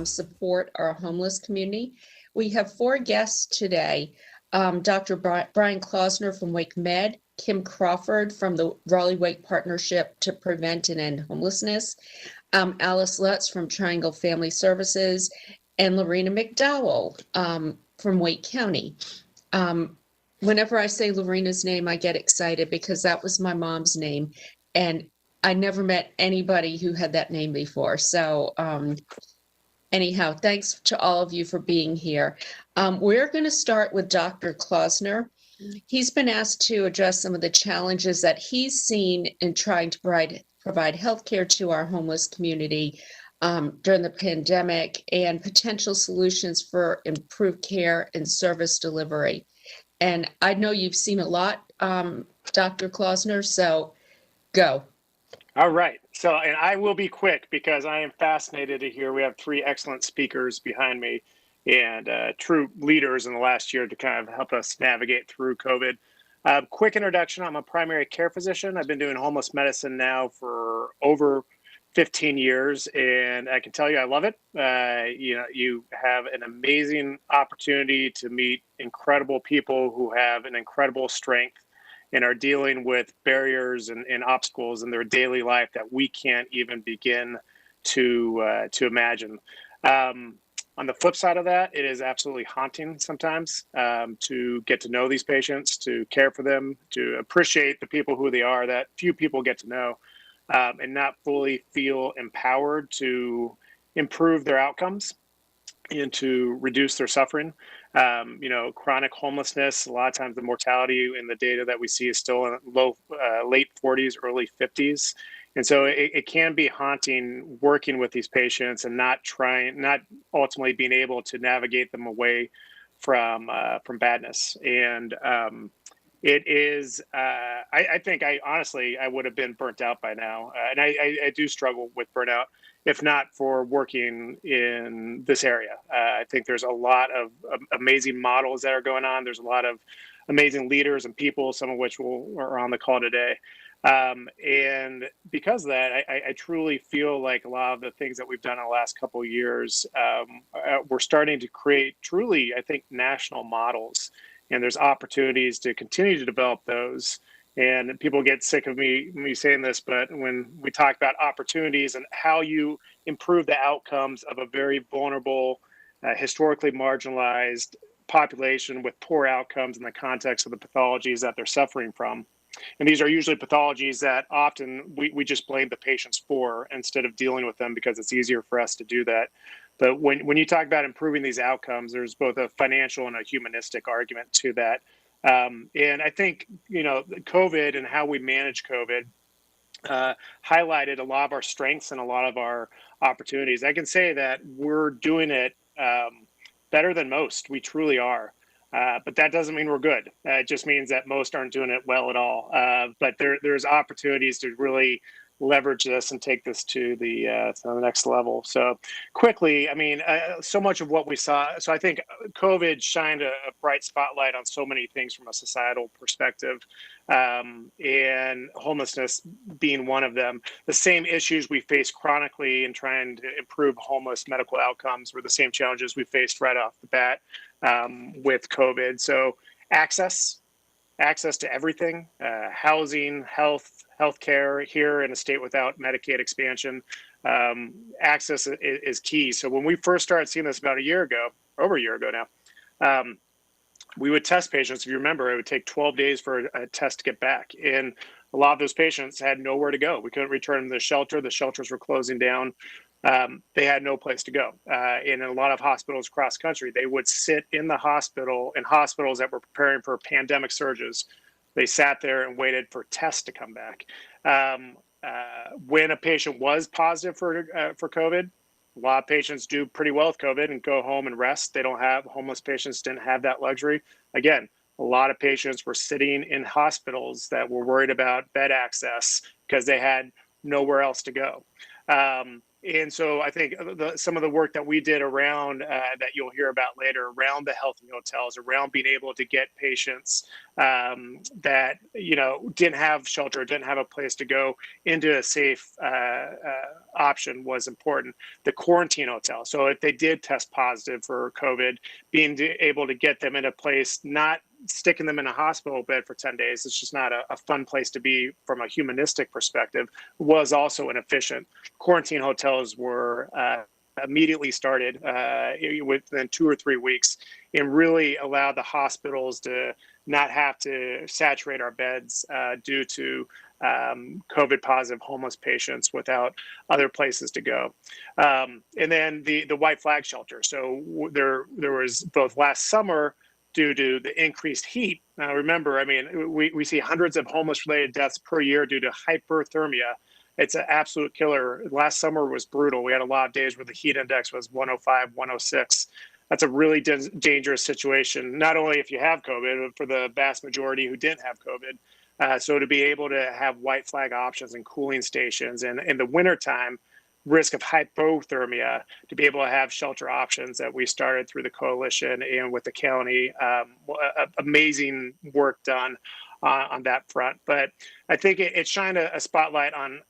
support our homeless community. We have 4 guests today. Dr. Brian Klausner from Wake Med, Kim Crawford from the Raleigh Wake Partnership to Prevent and End Homelessness, Alice Lutz from Triangle Family Services, and Lorena McDowell from Wake County. Whenever I say Lorena's name, I get excited because that was my mom's name, and I never met anybody who had that name before. So anyhow, thanks to all of you for being here. We're going to start with Dr. Klausner. He's been asked to address some of the challenges that he's seen in trying to provide healthcare to our homeless community during the pandemic and potential solutions for improved care and service delivery. And I know you've seen a lot, Dr. Klausner, so go. All right. So, and I will be quick because I am fascinated to hear we have 3 excellent speakers behind me and true leaders in the last year to kind of help us navigate through COVID. Quick introduction. I'm a primary care physician. I've been doing homeless medicine now for over 15 years, and I can tell you I love it. You have an amazing opportunity to meet incredible people who have an incredible strength and are dealing with barriers and obstacles in their daily life that we can't even begin to imagine. On the flip side of that, it is absolutely haunting sometimes to get to know these patients, to care for them, to appreciate the people who they are that few people get to know, and not fully feel empowered to improve their outcomes and to reduce their suffering. Chronic homelessness, a lot of times the mortality in the data that we see is still in late 40s, early 50s. And so it can be haunting working with these patients and not ultimately being able to navigate them away from badness. And it is, I think I would have been burnt out by now. And I do struggle with burnout, if not for working in this area. I think there's a lot of amazing models that are going on. There's a lot of amazing leaders and people, some of which are on the call today. And because of that, I truly feel like a lot of the things that we've done in the last couple of years, we're starting to create truly, I think, national models. And there's opportunities to continue to develop those. And people get sick of me saying this, but when we talk about opportunities and how you improve the outcomes of a very vulnerable, historically marginalized population with poor outcomes in the context of the pathologies that they're suffering from. And these are usually pathologies that often we just blame the patients for instead of dealing with them because it's easier for us to do that. But when you talk about improving these outcomes, there's both a financial and a humanistic argument to that. And I think, COVID and how we manage COVID highlighted a lot of our strengths and a lot of our opportunities. I can say that we're doing it better than most. We truly are. But that doesn't mean we're good. It just means that most aren't doing it well at all. But there's opportunities to really leverage this and take this to the next level. So quickly, so much of what we saw. So I think COVID shined a bright spotlight on so many things from a societal perspective, and homelessness being one of them. The same issues we face chronically in trying to improve homeless medical outcomes were the same challenges we faced right off the bat with COVID. So access to everything, housing, healthcare here in a state without Medicaid expansion. Access is key. So when we first started seeing this about over a year ago now, we would test patients. If you remember, it would take 12 days for a test to get back. And a lot of those patients had nowhere to go. We couldn't return them to the shelter. The shelters were closing down. They had no place to go. In a lot of hospitals across the country, they would sit in the hospital, in hospitals that were preparing for pandemic surges. They sat there and waited for tests to come back. When a patient was positive for COVID, a lot of patients do pretty well with COVID and go home and rest. Homeless patients didn't have that luxury. Again, a lot of patients were sitting in hospitals that were worried about bed access because they had nowhere else to go. And so I think some of the work that we did around that you'll hear about later around the healthy hotels, around being able to get patients that didn't have shelter, didn't have a place to go into a safe option was important. The quarantine hotel. So if they did test positive for COVID, being able to get them in a place, not sticking them in a hospital bed for 10 days, it's just not a fun place to be from a humanistic perspective, was also inefficient. Quarantine hotels were immediately started within 2 or 3 weeks, and really allowed the hospitals to not have to saturate our beds due to COVID positive homeless patients without other places to go. And then the white flag shelter. So there was both last summer, due to the increased heat. Now, remember, I mean, we see hundreds of homeless-related deaths per year due to hyperthermia. It's an absolute killer. Last summer was brutal. We had a lot of days where the heat index was 105, 106. That's a really dangerous situation, not only if you have COVID, but for the vast majority who didn't have COVID. So to be able to have white flag options and cooling stations, and in the wintertime, risk of hypothermia, to be able to have shelter options that we started through the coalition and with the county. Amazing work done on that front. But I think it shined a spotlight on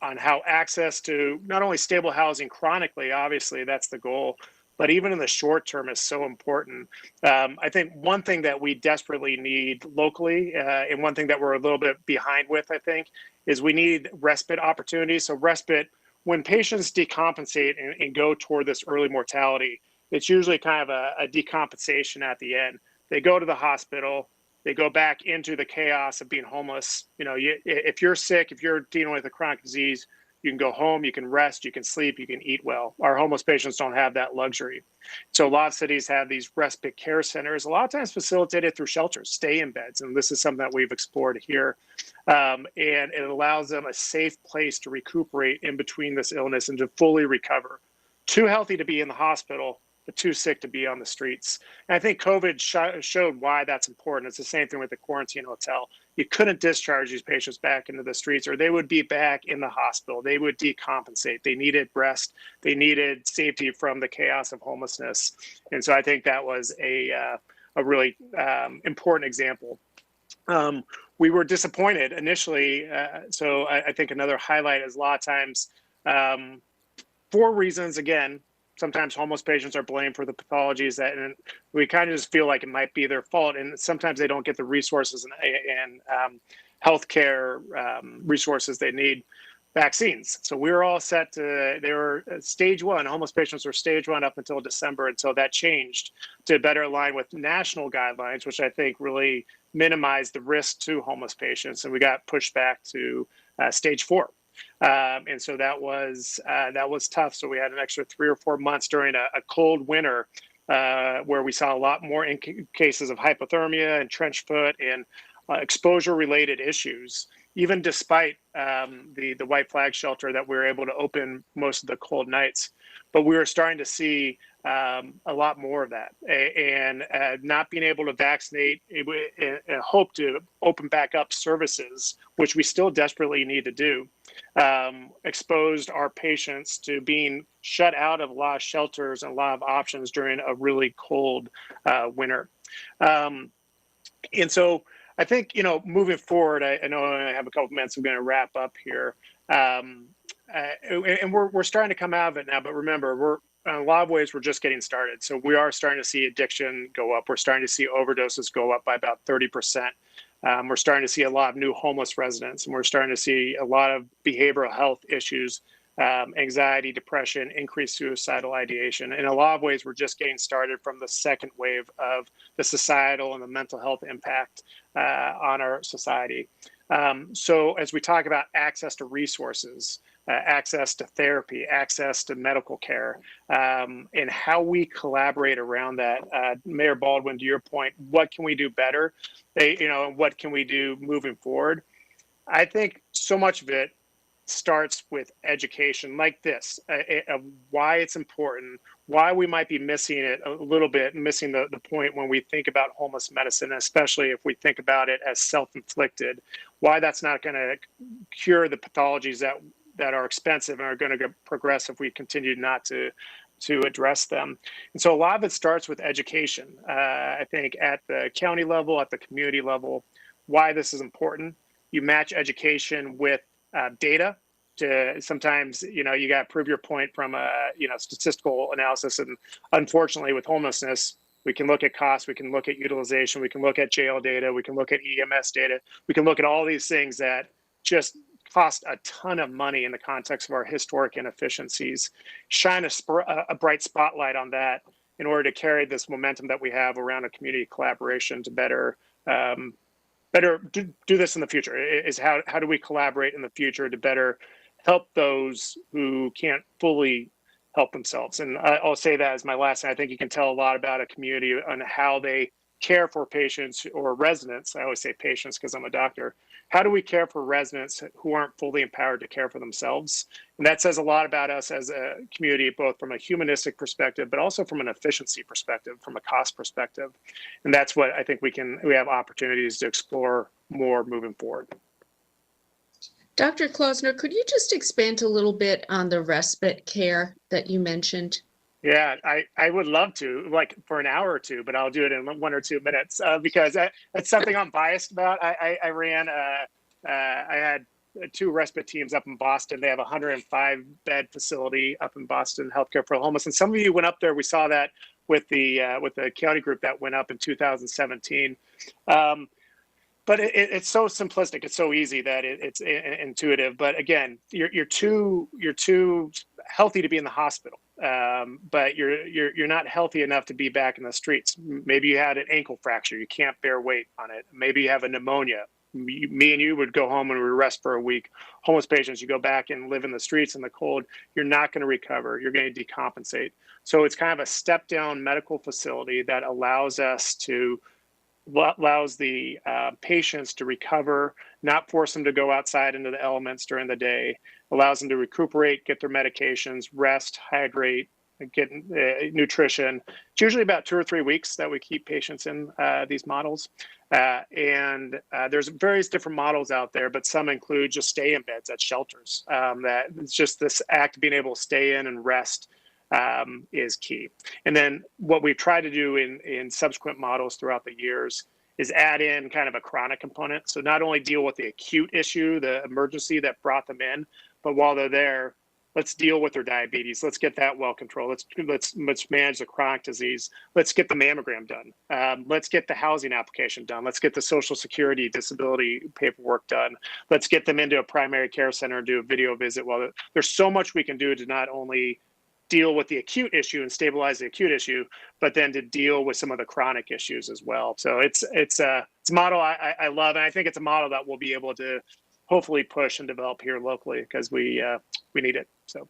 how access to not only stable housing chronically, obviously that's the goal, but even in the short term is so important. I think one thing that we desperately need locally, and one thing that we're a little bit behind with, I think, is we need respite opportunities. So respite, when patients decompensate and go toward this early mortality, it's usually kind of a decompensation at the end. They go to the hospital, they go back into the chaos of being homeless. If you're sick, if you're dealing with a chronic disease, you can go home, you can rest, you can sleep, you can eat well. Our homeless patients don't have that luxury. So a lot of cities have these respite care centers, a lot of times facilitated through shelters, stay in beds. And this is something that we've explored here. And it allows them a safe place to recuperate in between this illness and to fully recover. Too healthy to be in the hospital, but too sick to be on the streets. And I think COVID showed why that's important. It's the same thing with the quarantine hotel. You couldn't discharge these patients back into the streets, or they would be back in the hospital. They would decompensate. They needed rest. They needed safety from the chaos of homelessness. And so I think that was a really important example. We were disappointed initially. So I think another highlight is a lot of times, for reasons, again, sometimes homeless patients are blamed for the pathologies and we kind of just feel like it might be their fault. And sometimes they don't get the resources and healthcare resources they need. Vaccines. So we were all set to, they were stage one, homeless patients were stage one up until December, until that changed to better align with national guidelines, which I think really minimized the risk to homeless patients. And we got pushed back to stage 4. And so that was tough. So we had an extra 3 or 4 months during a cold winter where we saw a lot more cases of hypothermia and trench foot and exposure related issues, even despite the white flag shelter that we were able to open most of the cold nights. But we were starting to see a lot more of that, and not being able to vaccinate and hope to open back up services, which we still desperately need to do, exposed our patients to being shut out of a lot of shelters and a lot of options during a really cold winter. And so I think, moving forward, I know I have a couple minutes. I'm going to wrap up here. And we're starting to come out of it now, but remember, we're in a lot of ways, we're just getting started. So we are starting to see addiction go up. We're starting to see overdoses go up by about 30%. We're starting to see a lot of new homeless residents, and we're starting to see a lot of behavioral health issues, anxiety, depression, increased suicidal ideation. In a lot of ways, we're just getting started from the second wave of the societal and the mental health impact on our society. So as we talk about access to resources, access to therapy, access to medical care, and how we collaborate around that. Mayor Baldwin, to your point, what can we do better? What can we do moving forward? I think so much of it starts with education like this, of why it's important, why we might be missing it a little bit, missing the point when we think about homeless medicine, especially if we think about it as self-inflicted, why that's not going to cure the pathologies that that are expensive and are going to progress if we continue not to address them. And so a lot of it starts with education. I think at the county level, at the community level, why this is important. You match education with data. To sometimes, you got to prove your point from a, statistical analysis. And unfortunately, with homelessness, we can look at costs, we can look at utilization, we can look at jail data, we can look at EMS data, we can look at all these things that just cost a ton of money in the context of our historic inefficiencies. Shine a bright spotlight on that in order to carry this momentum that we have around a community collaboration to better do this in the future. Is how do we collaborate in the future to better help those who can't fully help themselves. And I'll say that as my last thing. I think you can tell a lot about a community on how they care for patients or residents. I always say patients because I'm a doctor. How do we care for residents who aren't fully empowered to care for themselves? And that says a lot about us as a community, both from a humanistic perspective, but also from an efficiency perspective, from a cost perspective. And that's what I think we have opportunities to explore more moving forward. Dr. Klausner, could you just expand a little bit on the respite care that you mentioned? Yeah, I would love to, like for an hour or two, but I'll do it in 1 or 2 minutes because that's something I'm biased about. I had 2 respite teams up in Boston. They have a 105-bed facility up in Boston, Healthcare for the Homeless. And some of you went up there. We saw that with the county group that went up in 2017. But it's so simplistic. It's so easy that it's intuitive. But again, you're too healthy to be in the hospital, but you're not healthy enough to be back in the streets. Maybe you had an ankle fracture. You can't bear weight on it. Maybe you have a pneumonia. Me and you would go home and we rest for a week. Homeless patients, you go back and live in the streets in the cold. You're not going to recover. You're going to decompensate. So it's kind of a step down medical facility that allows the patients to recover, not force them to go outside into the elements during the day, allows them to recuperate, get their medications, rest, hydrate, get nutrition. It's usually about 2 or 3 weeks that we keep patients in these models. And there's various different models out there, but some include just stay in beds at shelters. That it's just this act of being able to stay in and rest is key. And then what we've tried to do in subsequent models throughout the years is add in kind of a chronic component. So not only deal with the acute issue, the emergency that brought them in, but while they're there, let's deal with their diabetes. Let's get that well controlled. Let's manage the chronic disease. Let's get the mammogram done. Let's get the housing application done. Let's get the Social Security disability paperwork done. Let's get them into a primary care center and do a video visit. Well, there's so much we can do to not only deal with the acute issue and stabilize the acute issue, but then to deal with some of the chronic issues as well. So it's a model I love, and I think it's a model that we'll be able to hopefully push and develop here locally because we need it. So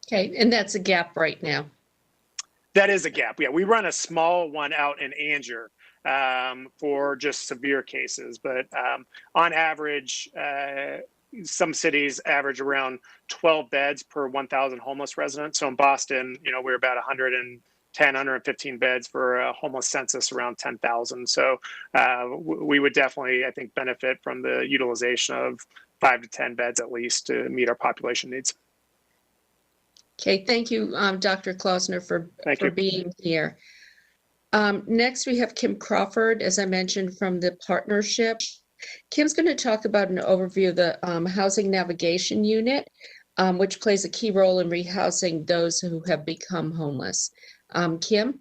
okay, and that's a gap right now. That is a gap. Yeah, we run a small one out in Angier for just severe cases, but on average, some cities average around 12 beds per 1,000 homeless residents. So in Boston, we're about 110, 115 beds for a homeless census around 10,000. So we would definitely, I think, benefit from the utilization of 5 to 10 beds at least to meet our population needs. Okay, thank you, Dr. Klausner, for being here. Next, we have Kim Crawford, as I mentioned, from the partnership. Kim's going to talk about an overview of the Housing Navigation Unit, which plays a key role in rehousing those who have become homeless. Kim?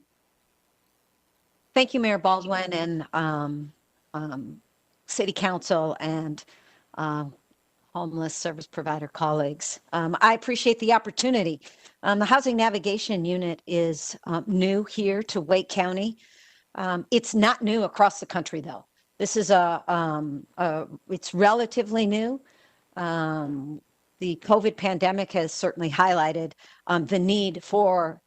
Thank you, Mayor Baldwin and City Council and homeless service provider colleagues. I appreciate the opportunity. The Housing Navigation Unit is new here to Wake County. It's not new across the country, though. This is it's relatively new. The COVID pandemic has certainly highlighted the need for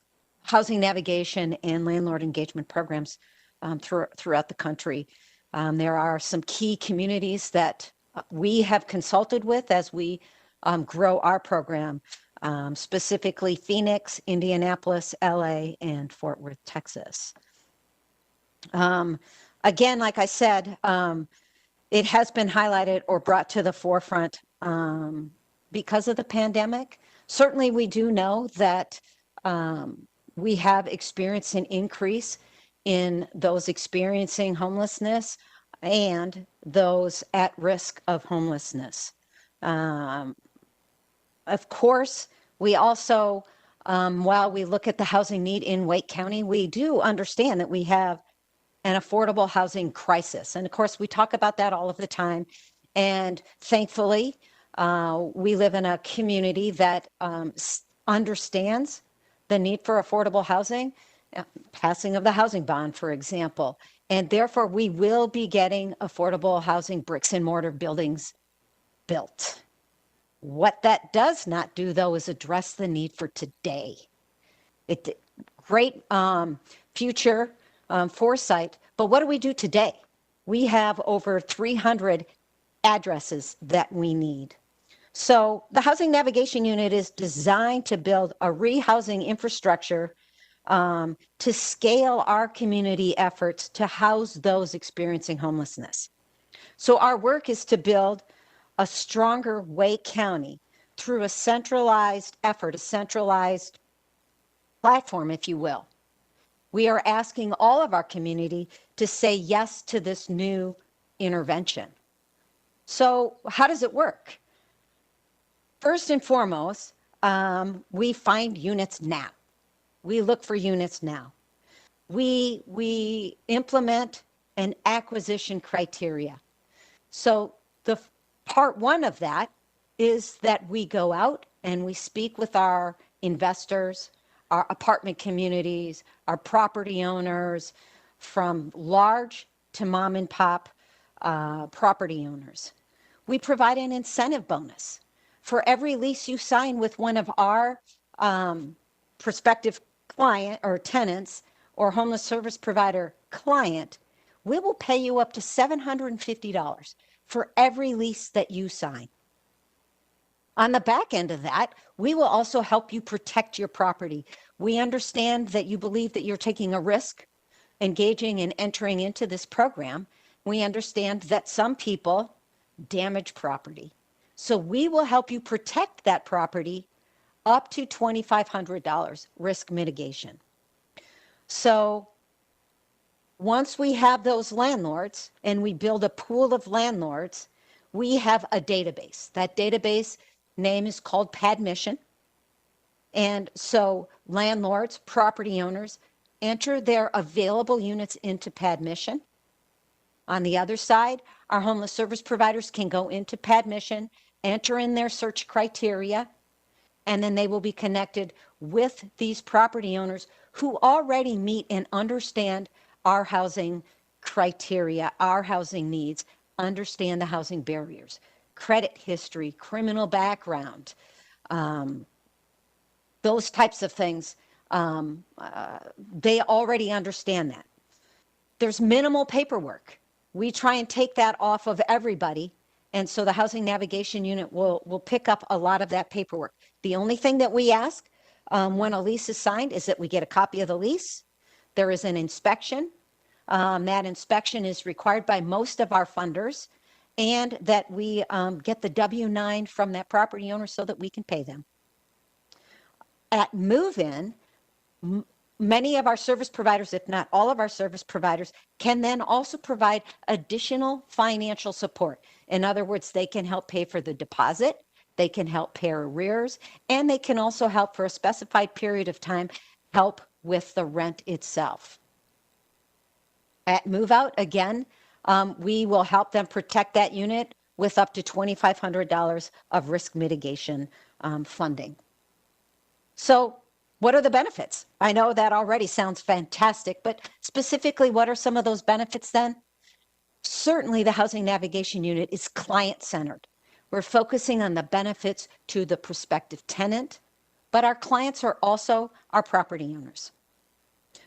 housing navigation and landlord engagement programs throughout the country. There are some key communities that we have consulted with as we grow our program, specifically Phoenix, Indianapolis, LA, and Fort Worth, Texas. Again, like I said, it has been highlighted or brought to the forefront because of the pandemic. Certainly, we do know that we have experienced an increase in those experiencing homelessness and those at risk of homelessness. Of course, we also, while we look at the housing need in Wake County, we do understand that we have an affordable housing crisis. And of course, we talk about that all of the time. And thankfully, we live in a community that understands the need for affordable housing, passing of the housing bond, for example. And therefore, we will be getting affordable housing bricks and mortar buildings built. What that does not do, though, is address the need for today. Great future foresight, but what do we do today? We have over 300 addresses that we need. So the Housing Navigation Unit is designed to build a rehousing infrastructure to scale our community efforts to house those experiencing homelessness. So our work is to build a stronger Wake County through a centralized effort, a centralized platform, if you will. We are asking all of our community to say yes to this new intervention. So how does it work? First and foremost, we find units now. We look for units now. We implement an acquisition criteria. So the part one of that is that we go out and we speak with our investors, our apartment communities, our property owners, from large to mom and pop property owners. We provide an incentive bonus. For every lease you sign with one of our prospective client or tenants or homeless service provider client, we will pay you up to $750 for every lease that you sign. On the back end of that, we will also help you protect your property. We understand that you believe that you're taking a risk engaging and entering into this program. We understand that some people damage property. So we will help you protect that property up to $2,500 risk mitigation. So once we have those landlords and we build a pool of landlords, we have a database. That database name is called PadMission. And so landlords, property owners, enter their available units into PadMission. On the other side, our homeless service providers can go into PadMission, enter in their search criteria, and then they will be connected with these property owners who already meet and understand our housing criteria, our housing needs, understand the housing barriers, credit history, criminal background, those types of things. They already understand that. There's minimal paperwork. We try and take that off of everybody. And so the Housing Navigation Unit will pick up a lot of that paperwork. The only thing that we ask when a lease is signed is that we get a copy of the lease. There is an inspection. That inspection is required by most of our funders, and that we get the W-9 from that property owner so that we can pay them. At move-in, many of our service providers, if not all of our service providers, can then also provide additional financial support. In other words, they can help pay for the deposit, they can help pay arrears, and they can also help for a specified period of time, help with the rent itself. At move out, again, we will help them protect that unit with up to $2,500 of risk mitigation funding. So what are the benefits? I know that already sounds fantastic, but specifically, what are some of those benefits then? Certainly, the Housing Navigation Unit is client-centered. We're focusing on the benefits to the prospective tenant, but our clients are also our property owners.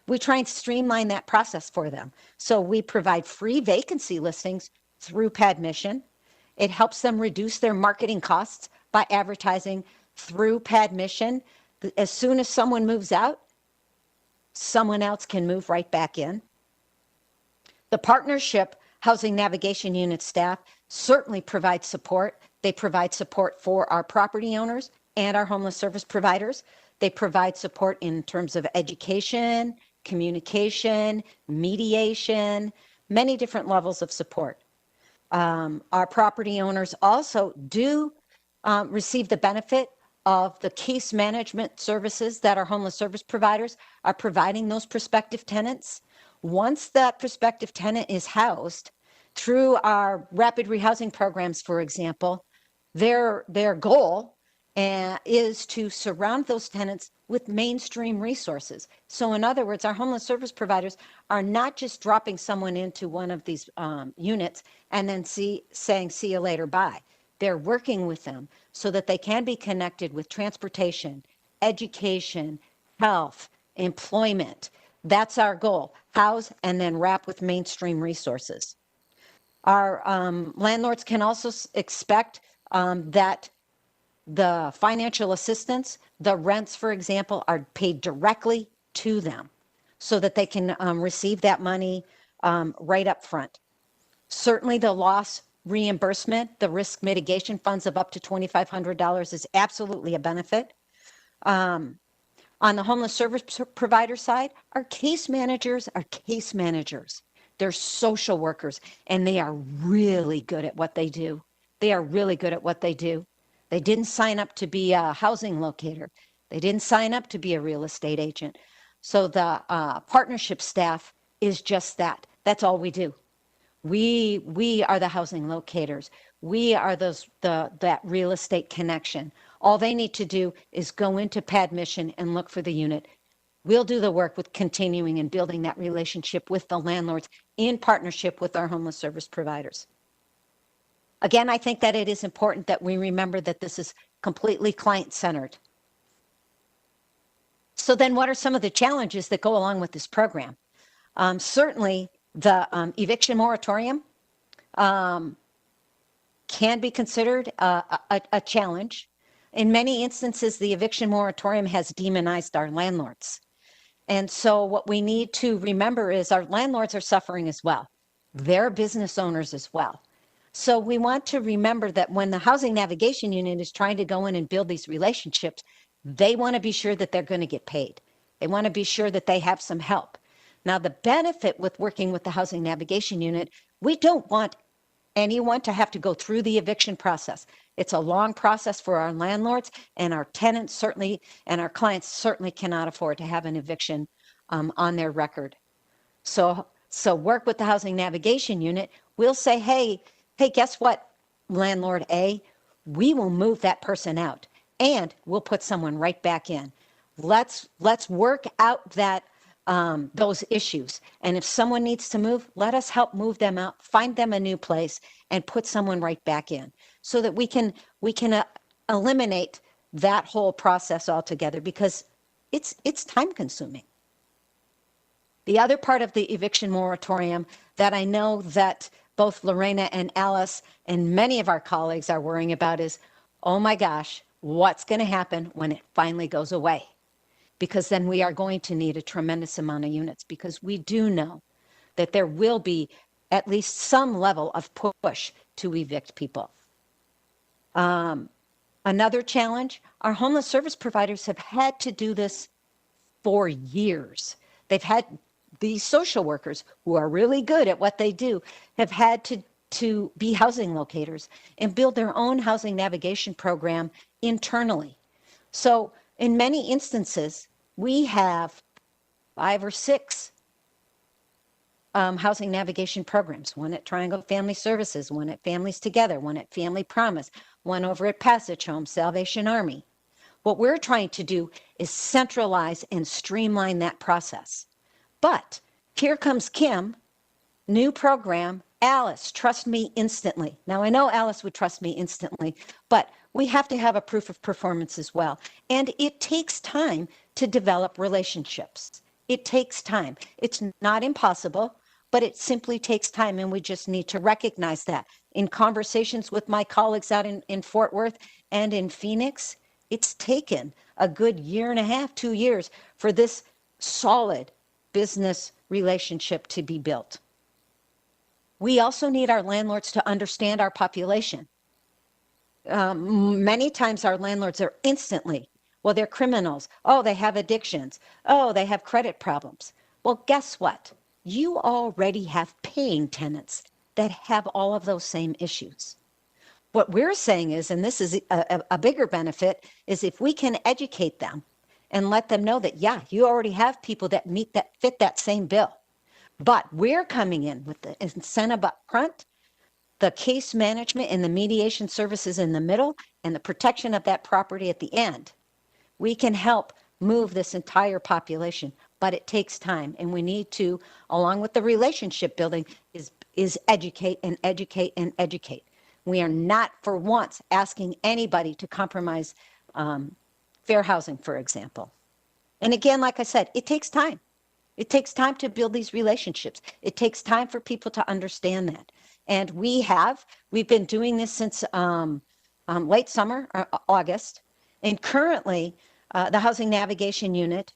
We try and streamline that process for them. So we provide free vacancy listings through PadMission. It helps them reduce their marketing costs by advertising through PadMission. As soon as someone moves out, someone else can move right back in. The partnership Housing Navigation Unit staff certainly provides support They provide support for our property owners and our homeless service providers. They provide support in terms of education, communication, mediation, many different levels of support. Our property owners also do receive the benefit of the case management services that our homeless service providers are providing those prospective tenants. Once that prospective tenant is housed through our rapid rehousing programs, for example, their goal is to surround those tenants with mainstream resources. So in other words, our homeless service providers are not just dropping someone into one of these units and then saying, see you later, bye. They're working with them so that they can be connected with transportation, education, health, employment. That's our goal. House and then wrap with mainstream resources. Our landlords can also expect that the financial assistance, the rents, for example, are paid directly to them so that they can receive that money right up front. Certainly the loss reimbursement, the risk mitigation funds of up to $2,500 is absolutely a benefit. On the homeless service provider side, our case managers are case managers. They're social workers, and they are really good at what they do. They are really good at what they do. They didn't sign up to be a housing locator. They didn't sign up to be a real estate agent. So the partnership staff is just that. That's all we do. We are the housing locators. We are that real estate connection. All they need to do is go into pad mission and look for the unit. We'll do the work with continuing and building that relationship with the landlords in partnership with our homeless service providers. Again, I think that it is important that we remember that this is completely client-centered. So then what are some of the challenges that go along with this program? Certainly, the eviction moratorium can be considered a challenge. In many instances, the eviction moratorium has demonized our landlords. And so what we need to remember is our landlords are suffering as well. They're business owners as well. So we want to remember that when the Housing Navigation Unit is trying to go in and build these relationships, they want to be sure that they're going to get paid. They want to be sure that they have some help. Now, the benefit with working with the Housing Navigation Unit, we don't want anyone to have to go through the eviction process. It's a long process for our landlords, and our tenants certainly, and our clients certainly cannot afford to have an eviction on their record. So work with the Housing Navigation Unit. We'll say, hey, guess what, landlord A? We will move that person out, and we'll put someone right back in. Let's work out that those issues. And if someone needs to move, let us help move them out, find them a new place, and put someone right back in so that we can eliminate that whole process altogether, because it's time consuming. The other part of the eviction moratorium that I know that both Lorena and Alice and many of our colleagues are worrying about is, oh my gosh, what's going to happen when it finally goes away? Because then we are going to need a tremendous amount of units, because we do know that there will be at least some level of push to evict people. Another challenge, our homeless service providers have had to do this for years. They've had these social workers who are really good at what they do, have had to be housing locators and build their own housing navigation program internally. So in many instances, we have 5 or 6 housing navigation programs, one at Triangle Family Services, one at Families Together, one at Family Promise, one over at Passage Home, Salvation Army. What we're trying to do is centralize and streamline that process. But here comes Kim, new program, Alice, trust me instantly. Now I know Alice would trust me instantly, but we have to have a proof of performance as well. And it takes time to develop relationships. It takes time. It's not impossible, but it simply takes time, and we just need to recognize that. In conversations with my colleagues out in Fort Worth and in Phoenix, it's taken a good 1.5, 2 years for this solid business relationship to be built. We also need our landlords to understand our population. Many times our landlords are instantly, well, they're criminals. Oh, they have addictions. Oh, they have credit problems. Well, guess what? You already have paying tenants that have all of those same issues. What we're saying is, and this is a bigger benefit, is if we can educate them and let them know that, yeah, you already have people that fit that same bill. But we're coming in with the incentive up front, the case management and the mediation services in the middle, and the protection of that property at the end. We can help move this entire population, but it takes time, and we need to, along with the relationship building, is educate and educate and educate. We are not for once asking anybody to compromise fair housing, for example. And again, like I said, it takes time. It takes time to build these relationships. It takes time for people to understand that. And we've been doing this since late summer, August. And currently, the Housing Navigation Unit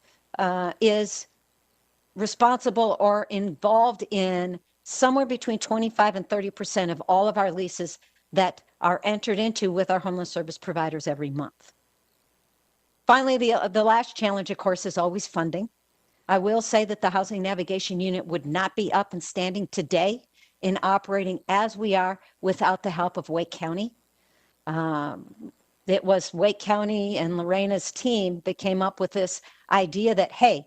is responsible or involved in somewhere between 25 and 30% of all of our leases that are entered into with our homeless service providers every month. Finally, the last challenge, of course, is always funding. I will say that the Housing Navigation Unit would not be up and standing today in operating as we are without the help of Wake County. It was Wake County and Lorena's team that came up with this idea that, hey,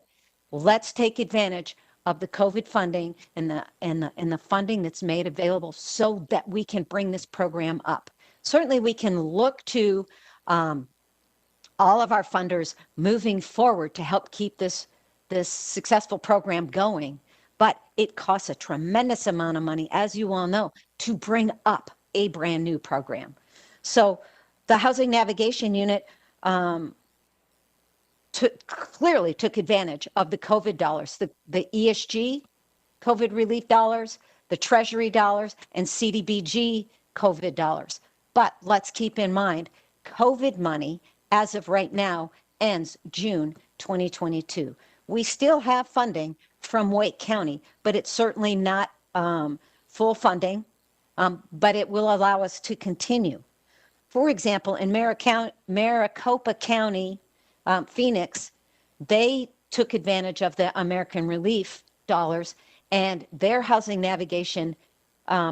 let's take advantage of the COVID funding and the funding that's made available so that we can bring this program up. Certainly, we can look to all of our funders moving forward to help keep this successful program going, but it costs a tremendous amount of money, as you all know, to bring up a brand new program. So the Housing Navigation Unit clearly took advantage of the COVID dollars, the ESG COVID relief dollars, the Treasury dollars, and CDBG COVID dollars. But let's keep in mind, COVID money, as of right now, ends June 2022. We still have funding from Wake County, but it's certainly not full funding, but it will allow us to continue. For example, in Maricopa County, Phoenix, they took advantage of the American Relief dollars, and their housing navigation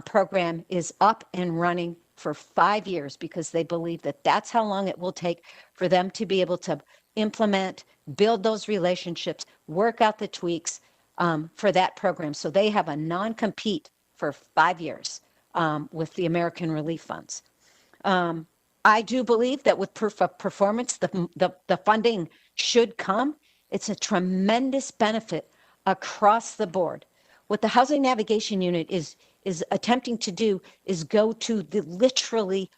program is up and running for 5 years because they believe that that's how long it will take for them to be able to implement, build those relationships, work out the tweaks for that program. So they have a non-compete for 5 years with the American Relief Funds. I do believe that with proof of performance, the funding should come. It's a tremendous benefit across the board. What the Housing Navigation Unit is attempting to do is go to the literally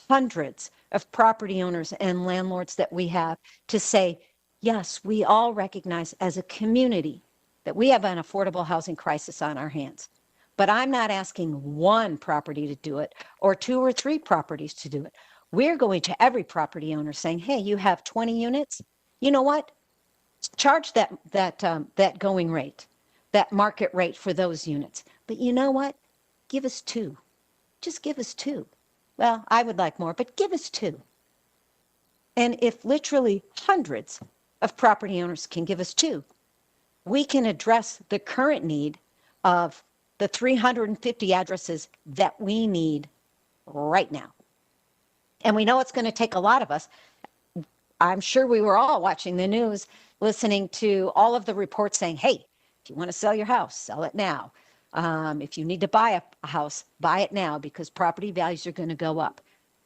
hundreds of property owners and landlords that we have to say, yes, we all recognize as a community that we have an affordable housing crisis on our hands. But I'm not asking one property to do it or 2 or 3 properties to do it. We're going to every property owner saying, hey, you have 20 units. You know what? Charge that going rate, that market rate for those units. But you know what? Give us 2. Just give us 2. Well, I would like more, but give us 2. And if literally hundreds of property owners can give us 2, we can address the current need of the 350 addresses that we need right now. And we know it's going to take a lot of us. I'm sure we were all watching the news, listening to all of the reports saying, hey, if you want to sell your house, sell it now. If you need to buy a house, buy it now because property values are going to go up.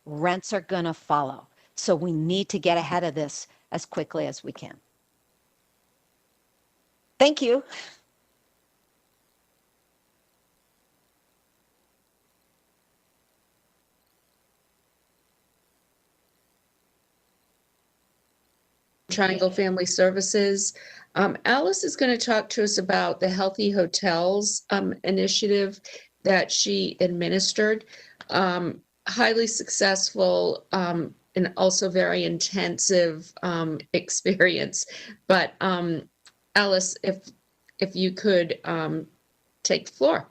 Rents are going to follow. So we need to get ahead of this as quickly as we can. Thank you. Triangle Family Services. Alice is going to talk to us about the Healthy Hotels initiative that she administered. Highly successful and also very intensive experience. But Alice, if you could take the floor.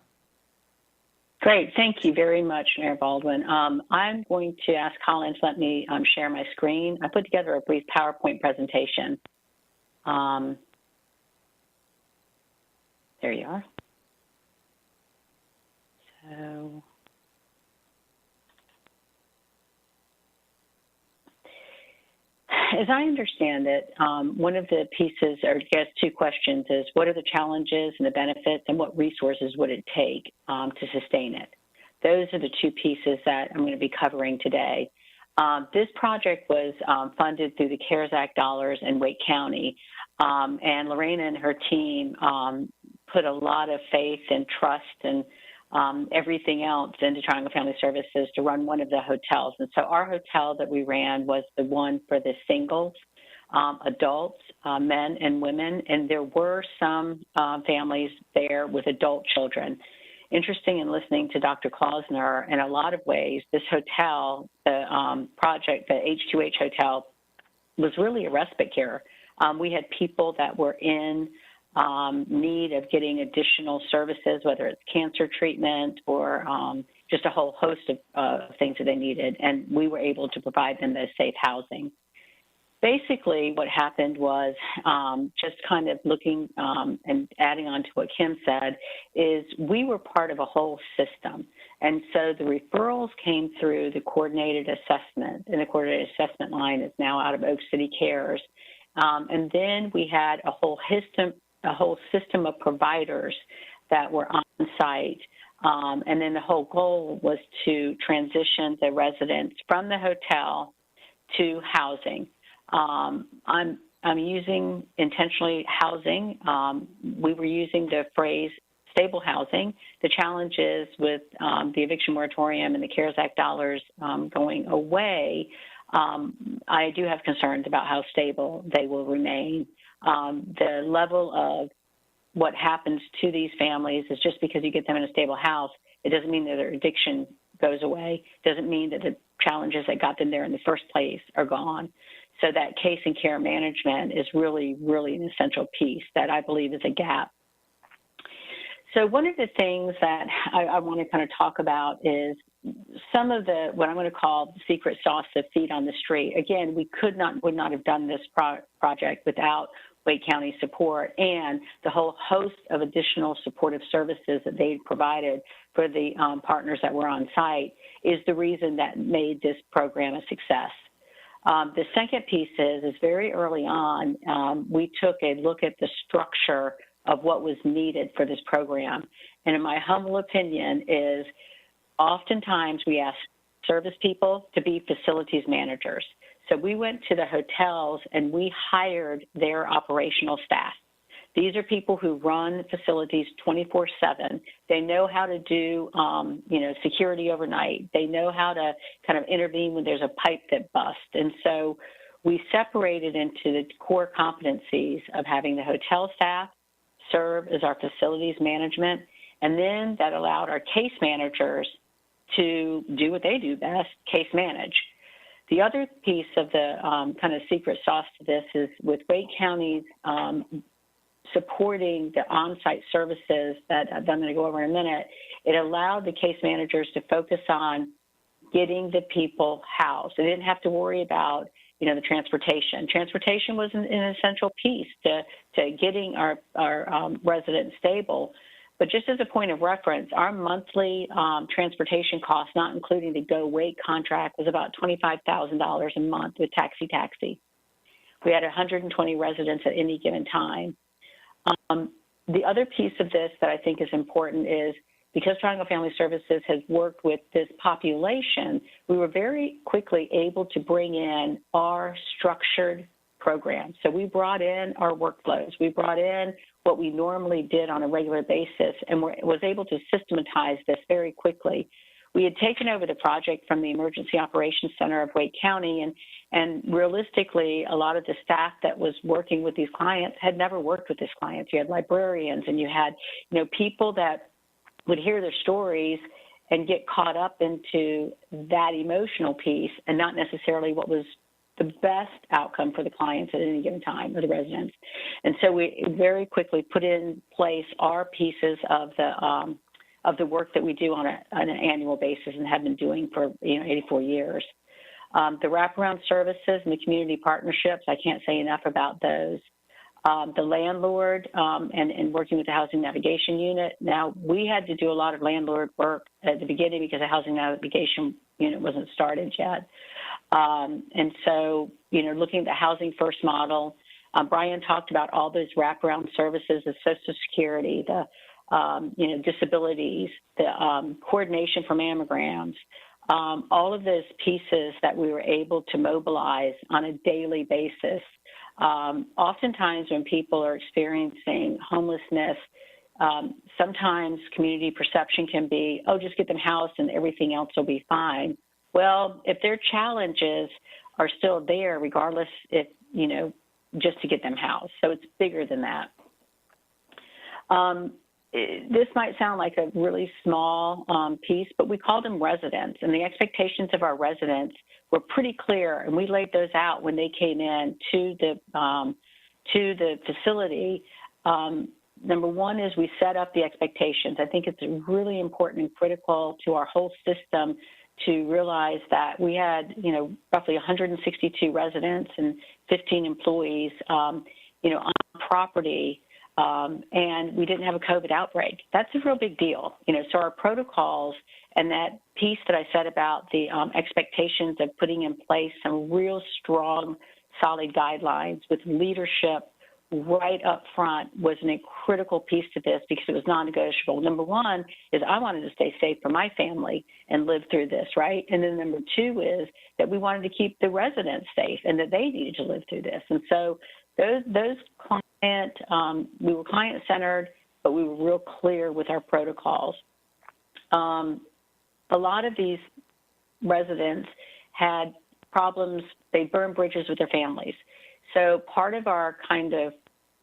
Great. Thank you very much, Mayor Baldwin. I'm going to ask Colin to let me share my screen. I put together a brief PowerPoint presentation. There you are. So, as I understand it, one of the pieces, or I guess two questions, is what are the challenges and the benefits, and what resources would it take to sustain it? Those are the two pieces that I'm going to be covering today. This project was funded through the CARES Act dollars in Wake County, and Lorena and her team put a lot of faith and trust and everything else into Triangle Family Services to run one of the hotels. And so our hotel that we ran was the one for the singles, adults, men and women, and there were some families there with adult children. Interesting in listening to Dr. Klausner, in a lot of ways, this hotel, the project, the H2H Hotel, was really a respite care. We had people that were in need of getting additional services, whether it's cancer treatment or just a whole host of things that they needed, and we were able to provide them the safe housing. Basically, what happened was just kind of looking and adding on to what Kim said is we were part of a whole system. And so the referrals came through the coordinated assessment, and the coordinated assessment line is now out of Oak City Cares. And then we had a whole system of providers that were on site. And then the whole goal was to transition the residents from the hotel to housing. I'm using intentionally housing. We were using the phrase stable housing. The challenge is with the eviction moratorium and the CARES Act dollars going away, I do have concerns about how stable they will remain. The level of what happens to these families is just because you get them in a stable house, it doesn't mean that their addiction goes away. It doesn't mean that the challenges that got them there in the first place are gone. So that case and care management is really, really an essential piece that I believe is a gap. So one of the things that I want to kind of talk about is some of the, what I'm going to call the secret sauce of feet on the street. Again, we would not have done this project without Wake County support and the whole host of additional supportive services that they provided for the partners that were on site is the reason that made this program a success. The second piece is very early on, we took a look at the structure of what was needed for this program. And in my humble opinion is oftentimes we ask service people to be facilities managers. So we went to the hotels and we hired their operational staff. These are people who run facilities 24/7. They know how to do, security overnight. They know how to kind of intervene when there's a pipe that busts. And so we separated into the core competencies of having the hotel staff serve as our facilities management, and then that allowed our case managers to do what they do best, case manage. The other piece of the kind of secret sauce to this is with Wake County's supporting the on-site services that I'm going to go over in a minute, it allowed the case managers to focus on getting the people housed. They didn't have to worry about, the transportation. Transportation was an essential piece to getting our residents stable. But just as a point of reference, our monthly transportation cost, not including the Go Wake contract, was about $25,000 a month with taxi. We had 120 residents at any given time. The other piece of this that I think is important is because Triangle Family Services has worked with this population, we were very quickly able to bring in our structured program. So we brought in our workflows. We brought in what we normally did on a regular basis and was able to systematize this very quickly. We had taken over the project from the Emergency Operations Center of Wake County, and realistically, a lot of the staff that was working with these clients had never worked with these clients. You had librarians and you had, people that would hear their stories and get caught up into that emotional piece and not necessarily what was the best outcome for the clients at any given time or the residents. And so we very quickly put in place our pieces of the of the work that we do on an annual basis and have been doing for 84 years. The wraparound services and the community partnerships, I can't say enough about those. The landlord and working with the Housing Navigation Unit. Now, we had to do a lot of landlord work at the beginning because the Housing Navigation Unit wasn't started yet. And so, looking at the Housing First model, Brian talked about all those wraparound services, the Social Security, the disabilities, the coordination for mammograms, all of those pieces that we were able to mobilize on a daily basis. Oftentimes when people are experiencing homelessness, sometimes community perception can be, oh, just get them housed and everything else will be fine. Well, if their challenges are still there, regardless if, just to get them housed. So it's bigger than that. This might sound like a really small piece, but we called them residents, and the expectations of our residents were pretty clear, and we laid those out when they came in to the facility. Number one is we set up the expectations. I think it's really important and critical to our whole system to realize that we had, roughly 162 residents and 15 employees, on property. And we didn't have a COVID outbreak. That's a real big deal. So our protocols and that piece that I said about the expectations of putting in place some real strong, solid guidelines with leadership right up front was a critical piece to this because it was non-negotiable. Number one is I wanted to stay safe for my family and live through this, right? And then number two is that we wanted to keep the residents safe and that they needed to live through this. And so those client, we were client-centered, but we were real clear with our protocols. A lot of these residents had problems. They burned bridges with their families. So part of our kind of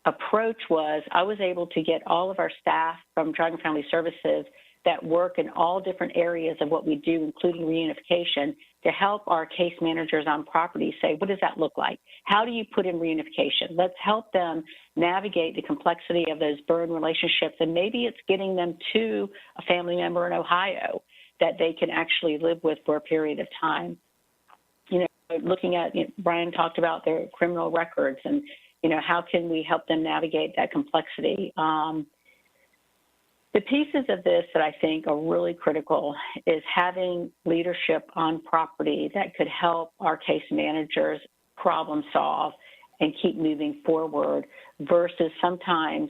approach was I was able to get all of our staff from Drug and Family Services that work in all different areas of what we do, including reunification, to help our case managers on property say, what does that look like? How do you put in reunification? Let's help them navigate the complexity of those burn relationships, and maybe it's getting them to a family member in Ohio that they can actually live with for a period of time. Looking at, Brian talked about their criminal records and, how can we help them navigate that complexity? The pieces of this that I think are really critical is having leadership on property that could help our case managers problem solve and keep moving forward versus sometimes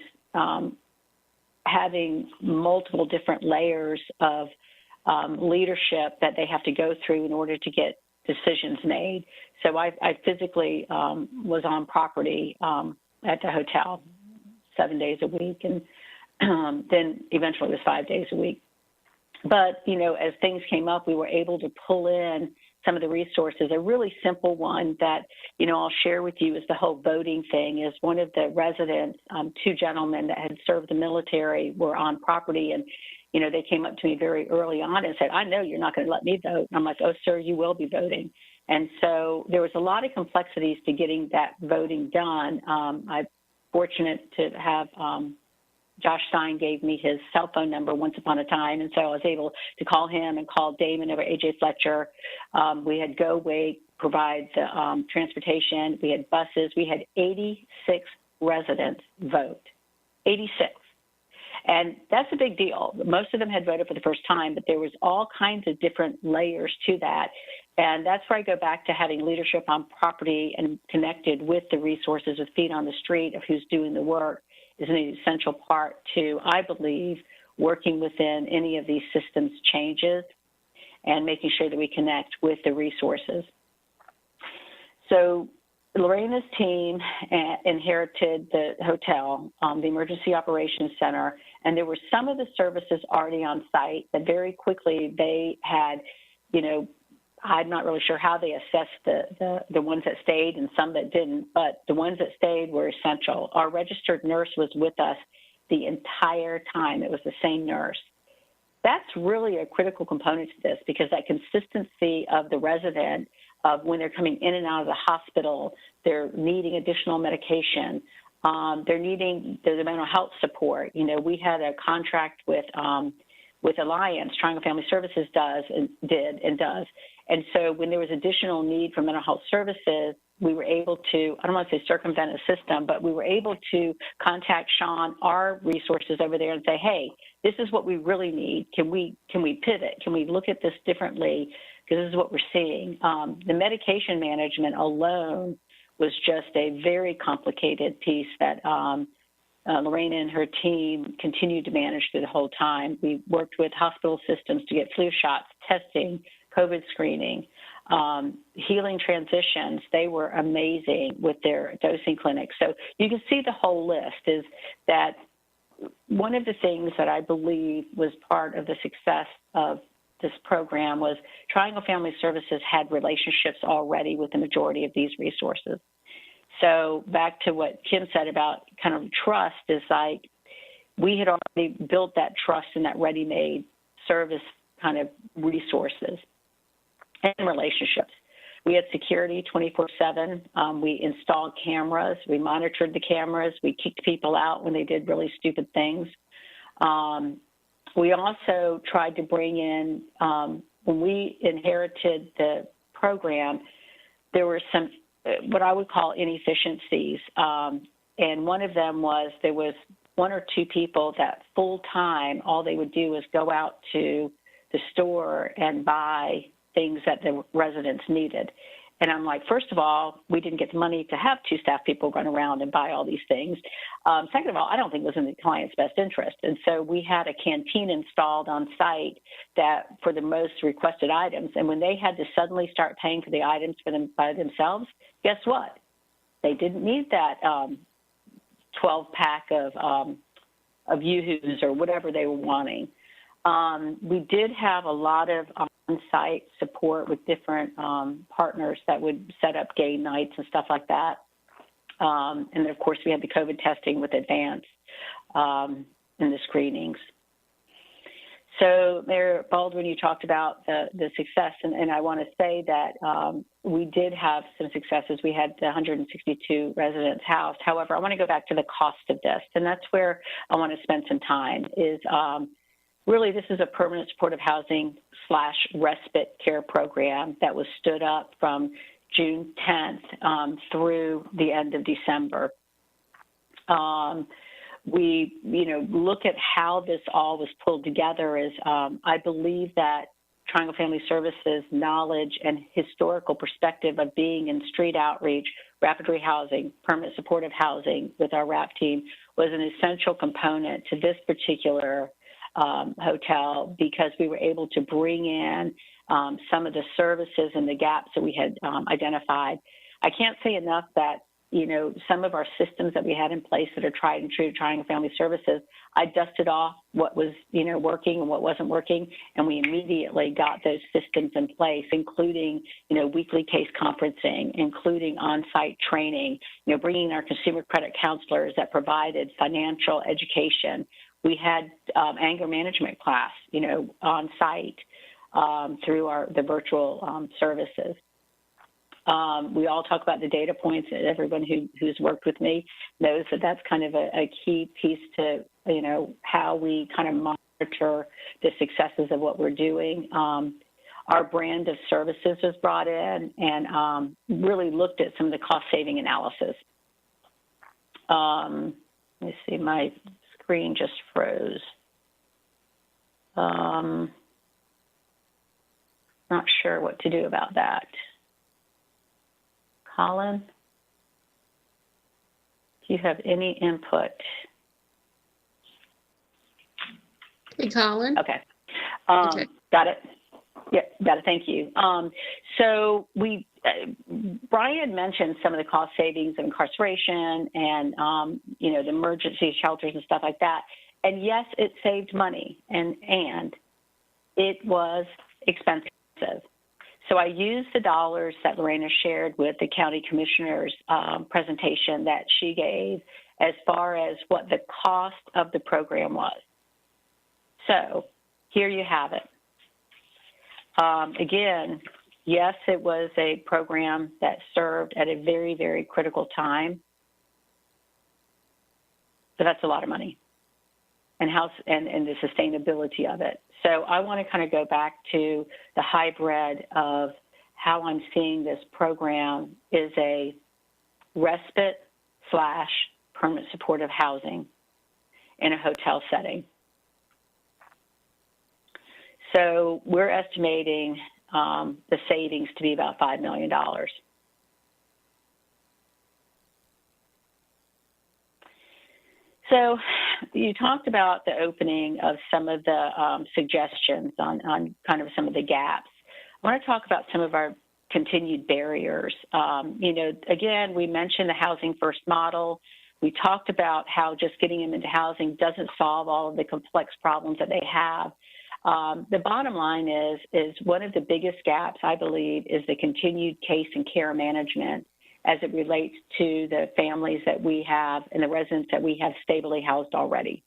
having multiple different layers of leadership that they have to go through in order to get decisions made. So I physically was on property at the hotel 7 days a week, and then eventually it was 5 days a week. But, as things came up, we were able to pull in some of the resources. A really simple one that, I'll share with you is the whole voting thing. Is one of the residents, two gentlemen that had served the military were on property, and they came up to me very early on and said, I know you're not going to let me vote. And I'm like, oh, sir, you will be voting. And so there was a lot of complexities to getting that voting done. I'm fortunate to have Josh Stein gave me his cell phone number once upon a time. And so I was able to call him and call Damon over AJ Fletcher. We had Go Wake provide the transportation. We had buses. We had 86 residents vote, 86. And that's a big deal. Most of them had voted for the first time, but there was all kinds of different layers to that. And that's where I go back to having leadership on property and connected with the resources with feet on the street of who's doing the work is an essential part to, I believe, working within any of these systems changes and making sure that we connect with the resources. So Lorena's team inherited the hotel, the Emergency Operations Center, and there were some of the services already on site that very quickly they had, I'm not really sure how they assessed the ones that stayed and some that didn't, but the ones that stayed were essential. Our registered nurse was with us the entire time. It was the same nurse. That's really a critical component to this because that consistency of the resident of when they're coming in and out of the hospital, they're needing additional medication, they're needing the mental health support. We had a contract with with Alliance, Triangle Family Services did and does. And so when there was additional need for mental health services, we were able to, I don't want to say circumvent a system, but we were able to contact Sean, our resources over there, and say, hey, this is what we really need. Can we pivot? Can we look at this differently? Because this is what we're seeing. The medication management alone was just a very complicated piece that Lorena and her team continued to manage through the whole time. We worked with hospital systems to get flu shots, testing, COVID screening, healing transitions. They were amazing with their dosing clinics. So you can see the whole list is that one of the things that I believe was part of the success of this program was Triangle Family Services had relationships already with the majority of these resources. So back to what Kim said about kind of trust is like we had already built that trust and that ready-made service kind of resources and relationships. We had security 24/7. We installed cameras. We monitored the cameras. We kicked people out when they did really stupid things. We also tried to bring in, when we inherited the program, there were some, what I would call inefficiencies. And one of them was there was one or two people that full time, all they would do is go out to the store and buy things that the residents needed. And I'm like, first of all, we didn't get the money to have two staff people run around and buy all these things. Second of all, I don't think it was in the client's best interest. And so we had a canteen installed on site that for the most requested items. And when they had to suddenly start paying for the items for them by themselves, guess what? They didn't need that 12-pack of Yoo-Hoos or whatever they were wanting. We did have a lot of on-site support with different partners that would set up game nights and stuff like that. And then, of course, we had the COVID testing with Advance and the screenings. So, Mayor Baldwin, you talked about the success, and I want to say that we did have some successes. We had the 162 residents housed. However, I want to go back to the cost of this, and that's where I want to spend some time is really, this is a permanent supportive housing / respite care program that was stood up from June 10th through the end of December. We, look at how this all was pulled together is I believe that Triangle Family Services knowledge and historical perspective of being in street outreach, rapid rehousing, permanent supportive housing with our RAP team was an essential component to this particular hotel because we were able to bring in some of the services and the gaps that we had identified. I can't say enough that, some of our systems that we had in place that are tried and true to Triangle Family Services, I dusted off what was, working and what wasn't working, and we immediately got those systems in place, including, weekly case conferencing, including on-site training, bringing our consumer credit counselors that provided financial education. We had anger management class, on site through the virtual services. We all talk about the data points, and everyone who's worked with me knows that that's kind of a key piece to, how we kind of monitor the successes of what we're doing. Our brand of services was brought in and really looked at some of the cost-saving analysis. Let me see, my screen just froze. Not sure what to do about that. Colin, do you have any input? Hey, Colin. Okay. Okay. Got it. Yeah, got it. Thank you. So Brian mentioned some of the cost savings of incarceration and, the emergency shelters and stuff like that. And yes, it saved money and it was expensive. So I used the dollars that Lorena shared with the county commissioner's presentation that she gave as far as what the cost of the program was. So here you have it. Again, yes, it was a program that served at a very, very critical time, but that's a lot of money. and the sustainability of it. So I want to kind of go back to the hybrid of how I'm seeing this program is a respite / permanent supportive housing in a hotel setting. So we're estimating the savings to be about $5 million. So you talked about the opening of some of the suggestions on kind of some of the gaps. I want to talk about some of our continued barriers. You know, again, we mentioned the housing first model. We talked about how just getting them into housing doesn't solve all of the complex problems that they have. The bottom line is one of the biggest gaps, I believe, is the continued case and care management as it relates to the families that we have and the residents that we have stably housed already.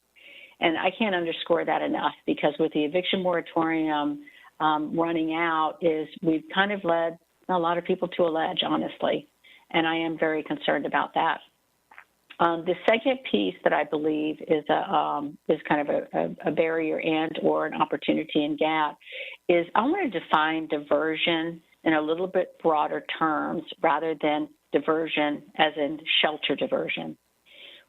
And I can't underscore that enough, because with the eviction moratorium running out, we've kind of led a lot of people to a ledge, honestly, and I am very concerned about that. The second piece that I believe is kind of a barrier and or an opportunity and gap is I want to define diversion in a little bit broader terms rather than diversion as in shelter diversion.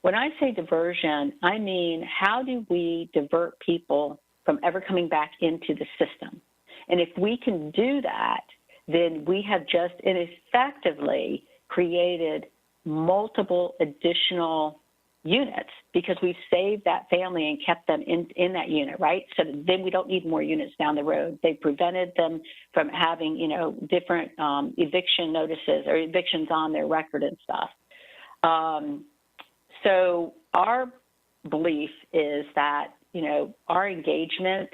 When I say diversion, I mean how do we divert people from ever coming back into the system? And if we can do that, then we have just effectively created multiple additional units because we've saved that family and kept them in that unit, right? So then we don't need more units down the road. They prevented them from having, you know, different eviction notices or evictions on their record and stuff. So our belief is that, you know, our engagement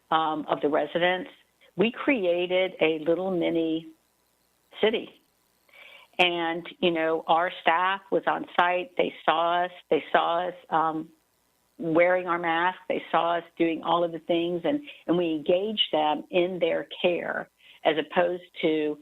of the residents, we created a little mini city. And, you know, our staff was on site. They saw us wearing our masks. They saw us doing all of the things, and we engaged them in their care as opposed to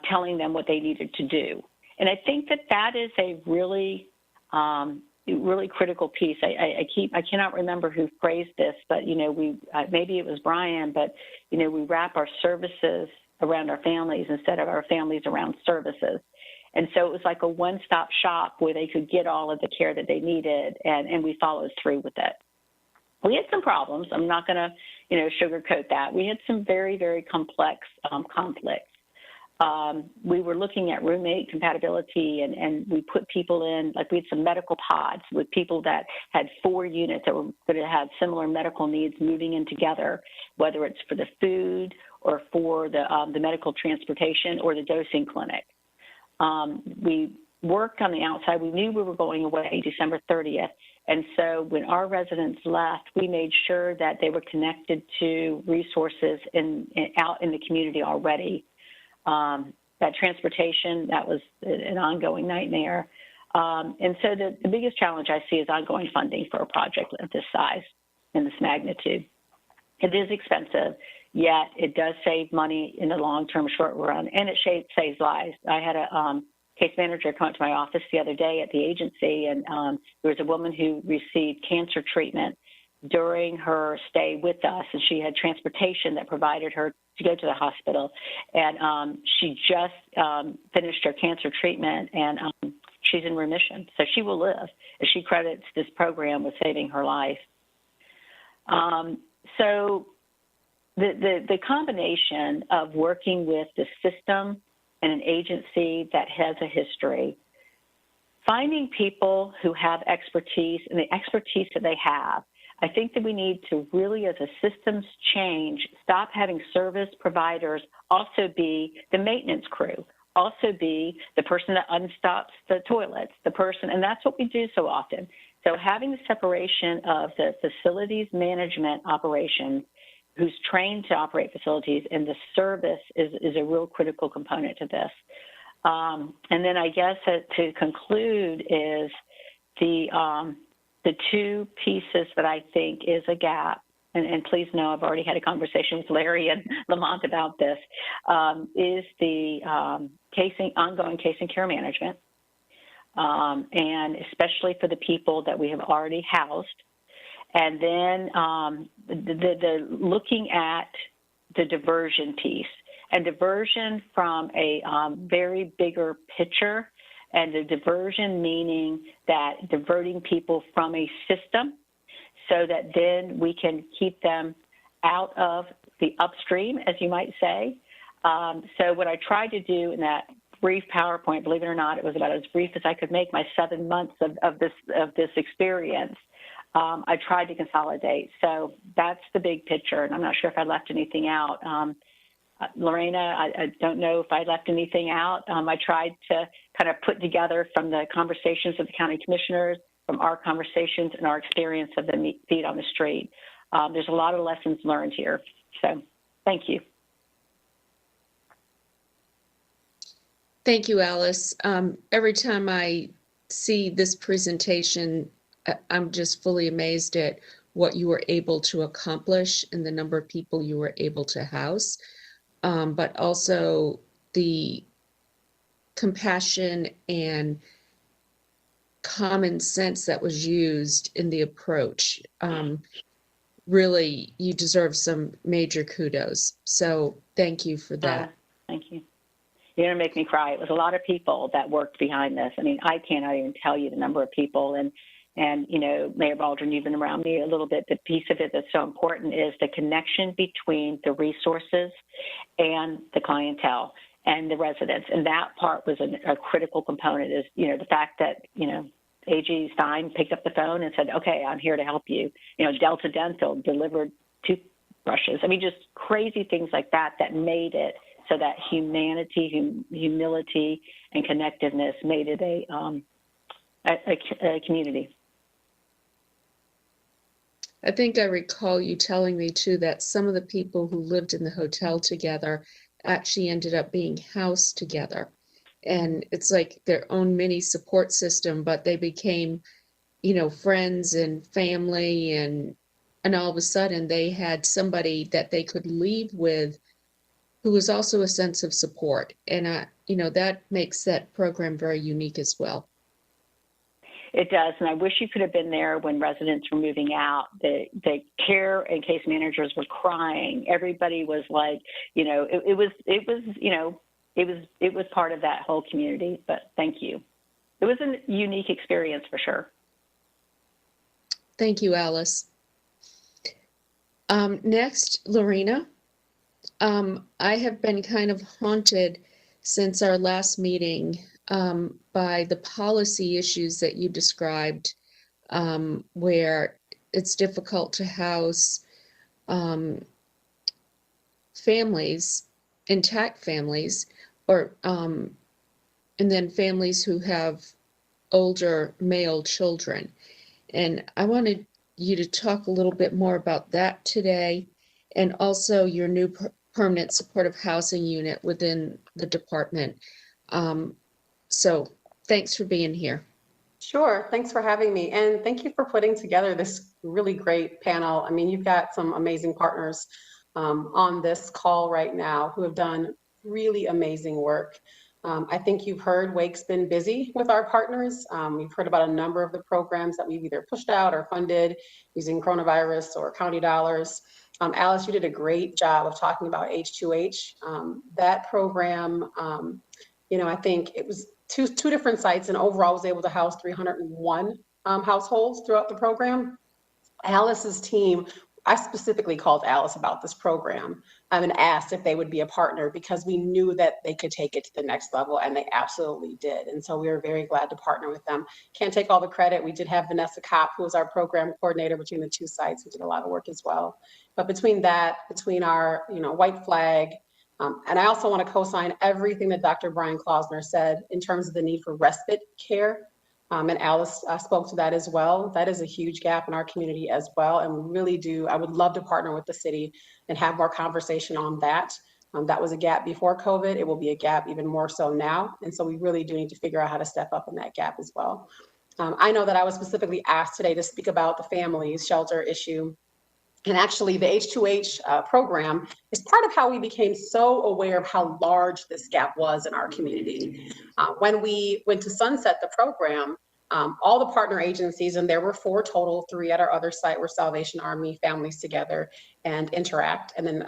telling them what they needed to do. And I think that is a really, really critical piece. I cannot remember who phrased this, but, you know, maybe it was Brian, but, you know, we wrap our services around our families instead of our families around services. And so it was like a one-stop shop where they could get all of the care that they needed, and we followed through with it. We had some problems. I'm not going to, you know, sugarcoat that. We had some very, very complex conflicts. We were looking at roommate compatibility, and we put people in, like we had some medical pods with people that had 4 units that were going to have similar medical needs moving in together, whether it's for the food or for the medical transportation or the dosing clinic. We worked on the outside. We knew we were going away December 30th. And so when our residents left, we made sure that they were connected to resources out in the community already. That transportation, that was an ongoing nightmare. And so the biggest challenge I see is ongoing funding for a project of this size and this magnitude. It is expensive, yet it does save money in the long-term short run, and it saves lives. I had a case manager come up to my office the other day at the agency, and there was a woman who received cancer treatment during her stay with us, and she had transportation that provided her to go to the hospital. And she just finished her cancer treatment, and she's in remission. So she will live, as she credits this program with saving her life. So the combination of working with the system and an agency that has a history, finding people who have expertise and the expertise that they have, I think that we need to really, as a systems change, stop having service providers also be the maintenance crew, also be the person that unstops the toilets, the person, and that's what we do so often. So having the separation of the facilities management operations, who's trained to operate facilities, and the service is a real critical component to this. And then I guess to conclude is the 2 pieces that I think is a gap, and please know I've already had a conversation with Larry and Lamont about this, is the ongoing case and care management, and especially for the people that we have already housed, And then the looking at the diversion piece, and diversion from a very bigger picture, and the diversion meaning that diverting people from a system so that then we can keep them out of the upstream, as you might say. So what I tried to do in that brief PowerPoint, believe it or not, it was about as brief as I could make my 7 months of this experience. I tried to consolidate. So that's the big picture, and I'm not sure if I left anything out. Lorena, I don't know if I left anything out. I tried to kind of put together from the conversations with the county commissioners, from our conversations and our experience of the feet on the street. There's a lot of lessons learned here. So thank you. Thank you, Alice. Every time I see this presentation, I'm just fully amazed at what you were able to accomplish and the number of people you were able to house, but also the compassion and common sense that was used in the approach. Really, you deserve some major kudos. So thank you for that. Thank you. You're going to make me cry. It was a lot of people that worked behind this. I mean, I cannot even tell you the number of people. And you know, Mayor Baldwin, you've been around me a little bit. The piece of it that's so important is the connection between the resources and the clientele and the residents. And that part was a critical component is, you know, the fact that, you know, AG Stein picked up the phone and said, okay, I'm here to help you. You know, Delta Dental delivered toothbrushes. I mean, just crazy things like that that made it so that humanity, humility, and connectiveness made it a community. I think I recall you telling me too that some of the people who lived in the hotel together actually ended up being housed together. And it's like their own mini support system, but they became, you know, friends and family, and all of a sudden they had somebody that they could leave with who was also a sense of support. And, you know, that makes that program very unique as well. It does, and I wish you could have been there when residents were moving out. The care and case managers were crying. Everybody was like, you know, it was part of that whole community. But thank you. It was a unique experience for sure. Thank you, Alice. Next, Lorena. I have been kind of haunted since our last meeting by the policy issues that you described, where it's difficult to house families, intact families, or and then families who have older male children. And I wanted you to talk a little bit more about that today, and also your new permanent supportive housing unit within the department. So thanks for being here. Sure. Thanks for having me. And thank you for putting together this really great panel. I mean, you've got some amazing partners on this call right now who have done really amazing work. I think you've heard Wake's been busy with our partners. We've heard about a number of the programs that we've either pushed out or funded using coronavirus or county dollars. Alice, you did a great job of talking about H2H. That program, you know, I think it was two different sites, and overall was able to house 301 households throughout the program. Alice's team, I specifically called Alice about this program and asked if they would be a partner because we knew that they could take it to the next level, and they absolutely did. And so we were very glad to partner with them. Can't take all the credit. We did have Vanessa Kopp, who was our program coordinator between the two sites, who did a lot of work as well. But between that, between our, you know, White Flag, and I also want to co-sign everything that Dr. Brian Klausner said in terms of the need for respite care. And Alice spoke to that as well. That is a huge gap in our community as well. And we really do, I would love to partner with the city and have more conversation on that. That was a gap before COVID. It will be a gap even more so now. And so we really do need to figure out how to step up in that gap as well. I know that I was specifically asked today to speak about the families shelter issue. And actually the H2H program is part of how we became so aware of how large this gap was in our community. When we went to sunset the program, all the partner agencies, and there were 4 total, 3 at our other site were Salvation Army, Families Together, and Interact, and then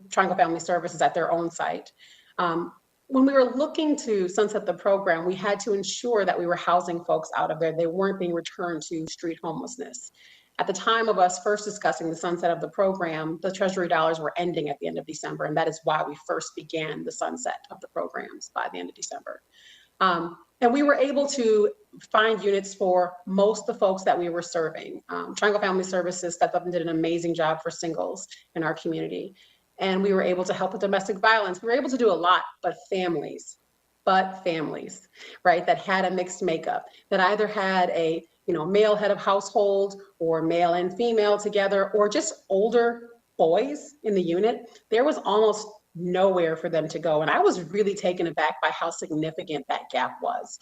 Triangle Family Services at their own site. When we were looking to sunset the program, we had to ensure that we were housing folks out of there. They weren't being returned to street homelessness. At the time of us first discussing the sunset of the program, the Treasury dollars were ending at the end of December, and that is why we first began the sunset of the programs by the end of December. And we were able to find units for most of the folks that we were serving. Triangle Family Services stepped up and did an amazing job for singles in our community. And we were able to help with domestic violence. We were able to do a lot, but families, right, that had a mixed makeup, that either had a male head of household or male and female together, or just older boys in the unit. There was almost nowhere for them to go. And I was really taken aback by how significant that gap was.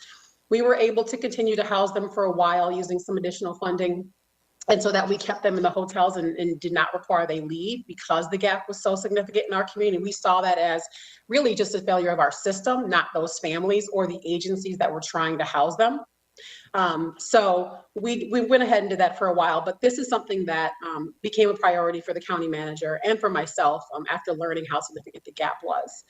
We were able to continue to house them for a while using some additional funding. And so that we kept them in the hotels and did not require they leave because the gap was so significant in our community. We saw that as really just a failure of our system, not those families or the agencies that were trying to house them. So we went ahead and did that for a while, but this is something that became a priority for the county manager and for myself after learning how significant the gap was.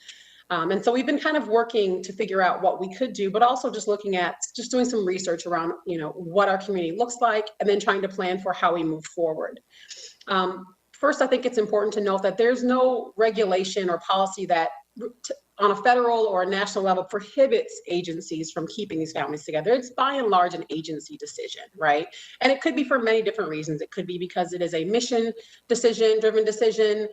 And so we've been kind of working to figure out what we could do, but also just looking at just doing some research around, what our community looks like, and then trying to plan for how we move forward. First, I think it's important to note that there's no regulation or policy that on a federal or a national level prohibits agencies from keeping these families together. It's by and large an agency decision, right? And it could be for many different reasons. It could be because it is a mission driven decision.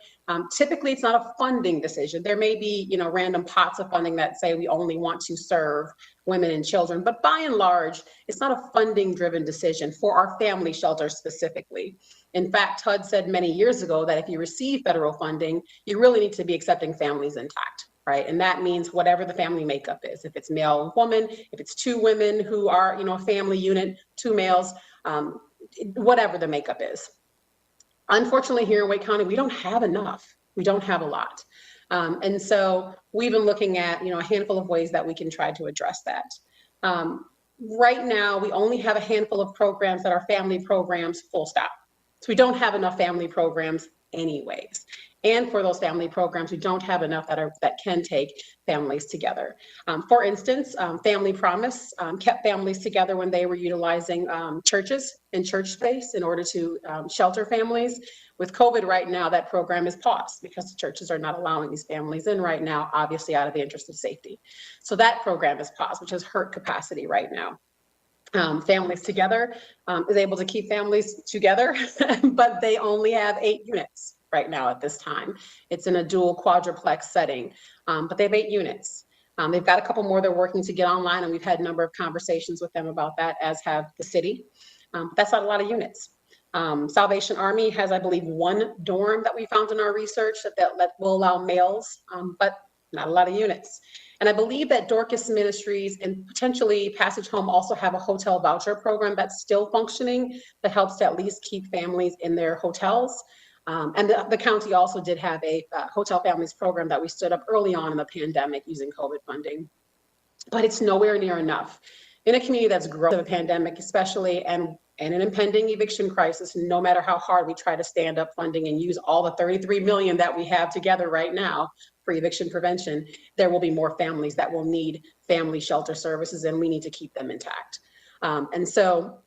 Typically, it's not a funding decision. There may be, random pots of funding that say we only want to serve women and children, but by and large, it's not a funding driven decision for our family shelters specifically. In fact, HUD said many years ago that if you receive federal funding, you really need to be accepting families intact, right? And that means whatever the family makeup is, if it's male and woman, if it's 2 women who are, a family unit, 2 males, whatever the makeup is. Unfortunately, here in Wake County, we don't have enough. We don't have a lot. And so we've been looking at, a handful of ways that we can try to address that. Right now, we only have a handful of programs that are family programs, full stop. So we don't have enough family programs anyways. And for those family programs, we don't have enough that can take families together. For instance, Family Promise kept families together when they were utilizing churches and church space in order to shelter families. With COVID right now, that program is paused because the churches are not allowing these families in right now, obviously out of the interest of safety. So that program is paused, which has hurt capacity right now. Families Together is able to keep families together, but they only have 8 units right now at this time. It's in a dual quadruplex setting, but they have 8 units. They've got a couple more they're working to get online, and we've had a number of conversations with them about that, as have the city. That's not a lot of units. Salvation Army has, I believe, 1 dorm that we found in our research that will allow males, but not a lot of units. And I believe that Dorcas Ministries and potentially Passage Home also have a hotel voucher program that's still functioning that helps to at least keep families in their hotels. And the county also did have a hotel families program that we stood up early on in the pandemic using COVID funding, but it's nowhere near enough. In a community that's growing, a pandemic especially, and an impending eviction crisis, no matter how hard we try to stand up funding and use all the 33 million that we have together right now for eviction prevention, there will be more families that will need family shelter services, and we need to keep them intact. And so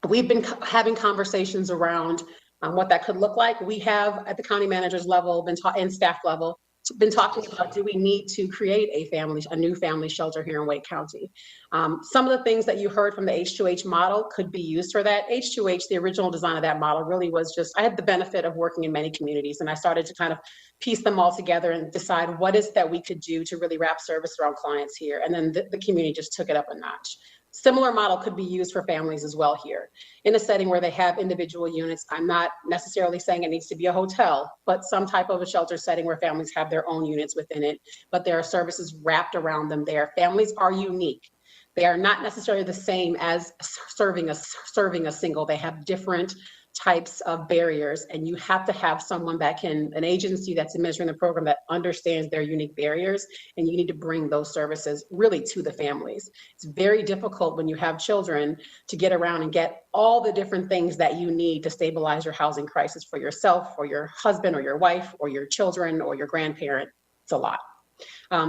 we've been having conversations around what that could look like. We have at the county manager's level and staff level been talking about, do we need to create a new family shelter here in Wake County? Some of the things that you heard from the H2H model could be used for that. H2H, the original design of that model really was just, I had the benefit of working in many communities, and I started to kind of piece them all together and decide what is that we could do to really wrap service around clients here. And then the community just took it up a notch. Similar model could be used for families as well here. In a setting where they have individual units, I'm not necessarily saying it needs to be a hotel, but some type of a shelter setting where families have their own units within it, but there are services wrapped around them there. Families are unique. They are not necessarily the same as serving a single. They have different types of barriers, and you have to have someone that can, an agency that's administering the program that understands their unique barriers, and you need to bring those services really to the families. It's very difficult when you have children to get around and get all the different things that you need to stabilize your housing crisis for yourself, or your husband, or your wife, or your children, or your grandparent. It's a lot.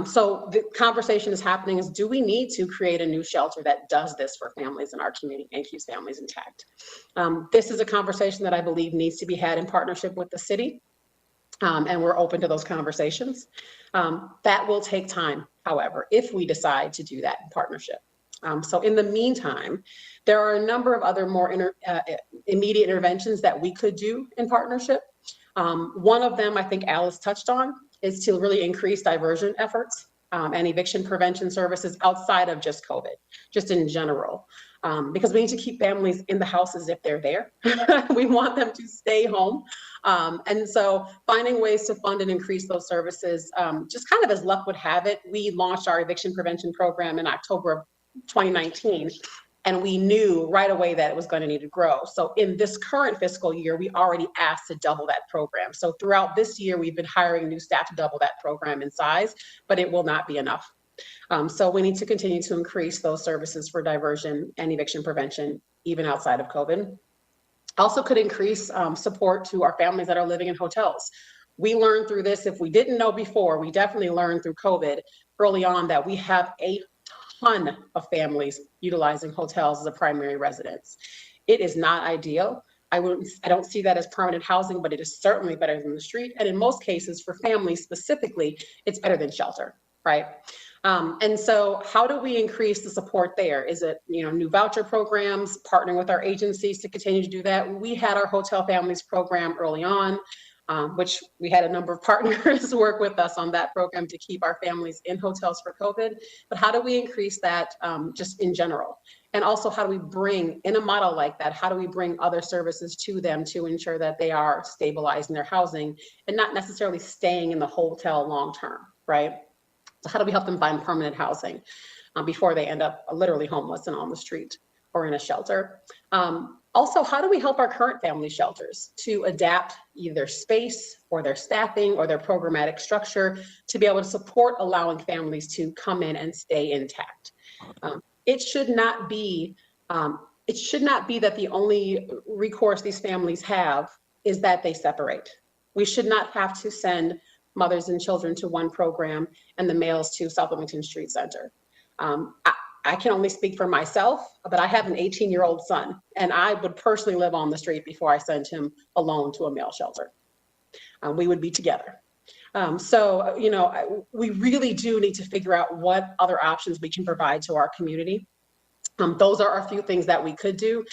So the conversation is happening is, do we need to create a new shelter that does this for families in our community and keeps families intact? This is a conversation that I believe needs to be had in partnership with the city, and we're open to those conversations. That will take time, however, if we decide to do that in partnership. So in the meantime, there are a number of other more immediate interventions that we could do in partnership. One of them, I think Alice touched on, is to really increase diversion efforts and eviction prevention services outside of just COVID, just in general. Because we need to keep families in the houses if they're there. We want them to stay home. And so finding ways to fund and increase those services, just kind of as luck would have it, we launched our eviction prevention program in October of 2019. And we knew right away that it was going to need to grow. So in this current fiscal year, we already asked to double that program. So throughout this year, we've been hiring new staff to double that program in size, but it will not be enough. So we need to continue to increase those services for diversion and eviction prevention, even outside of COVID. Also could increase support to our families that are living in hotels. We learned through this, if we didn't know before, we definitely learned through COVID early on that we have a ton of families utilizing hotels as a primary residence. It is not ideal. I don't see that as permanent housing, but it is certainly better than the street. And in most cases, for families specifically, it's better than shelter, right? And so how do we increase the support there? Is it, new voucher programs, partnering with our agencies to continue to do that? We had our hotel families program early on, which we had a number of partners work with us on that program to keep our families in hotels for COVID. But how do we increase that just in general? And also, how do we bring, in a model like that, how do we bring other services to them to ensure that they are stabilizing their housing and not necessarily staying in the hotel long term, right? So how do we help them find permanent housing before they end up literally homeless and on the street or in a shelter? Also, how do we help our current family shelters to adapt either space or their staffing or their programmatic structure to be able to support allowing families to come in and stay intact? It should not be that the only recourse these families have is that they separate. We should not have to send mothers and children to one program and the males to South Wilmington Street Center. I can only speak for myself, but I have an 18-year-old son, and I would personally live on the street before I send him alone to a male shelter. We would be together. So, we really do need to figure out what other options we can provide to our community. Those are a few things that we could do.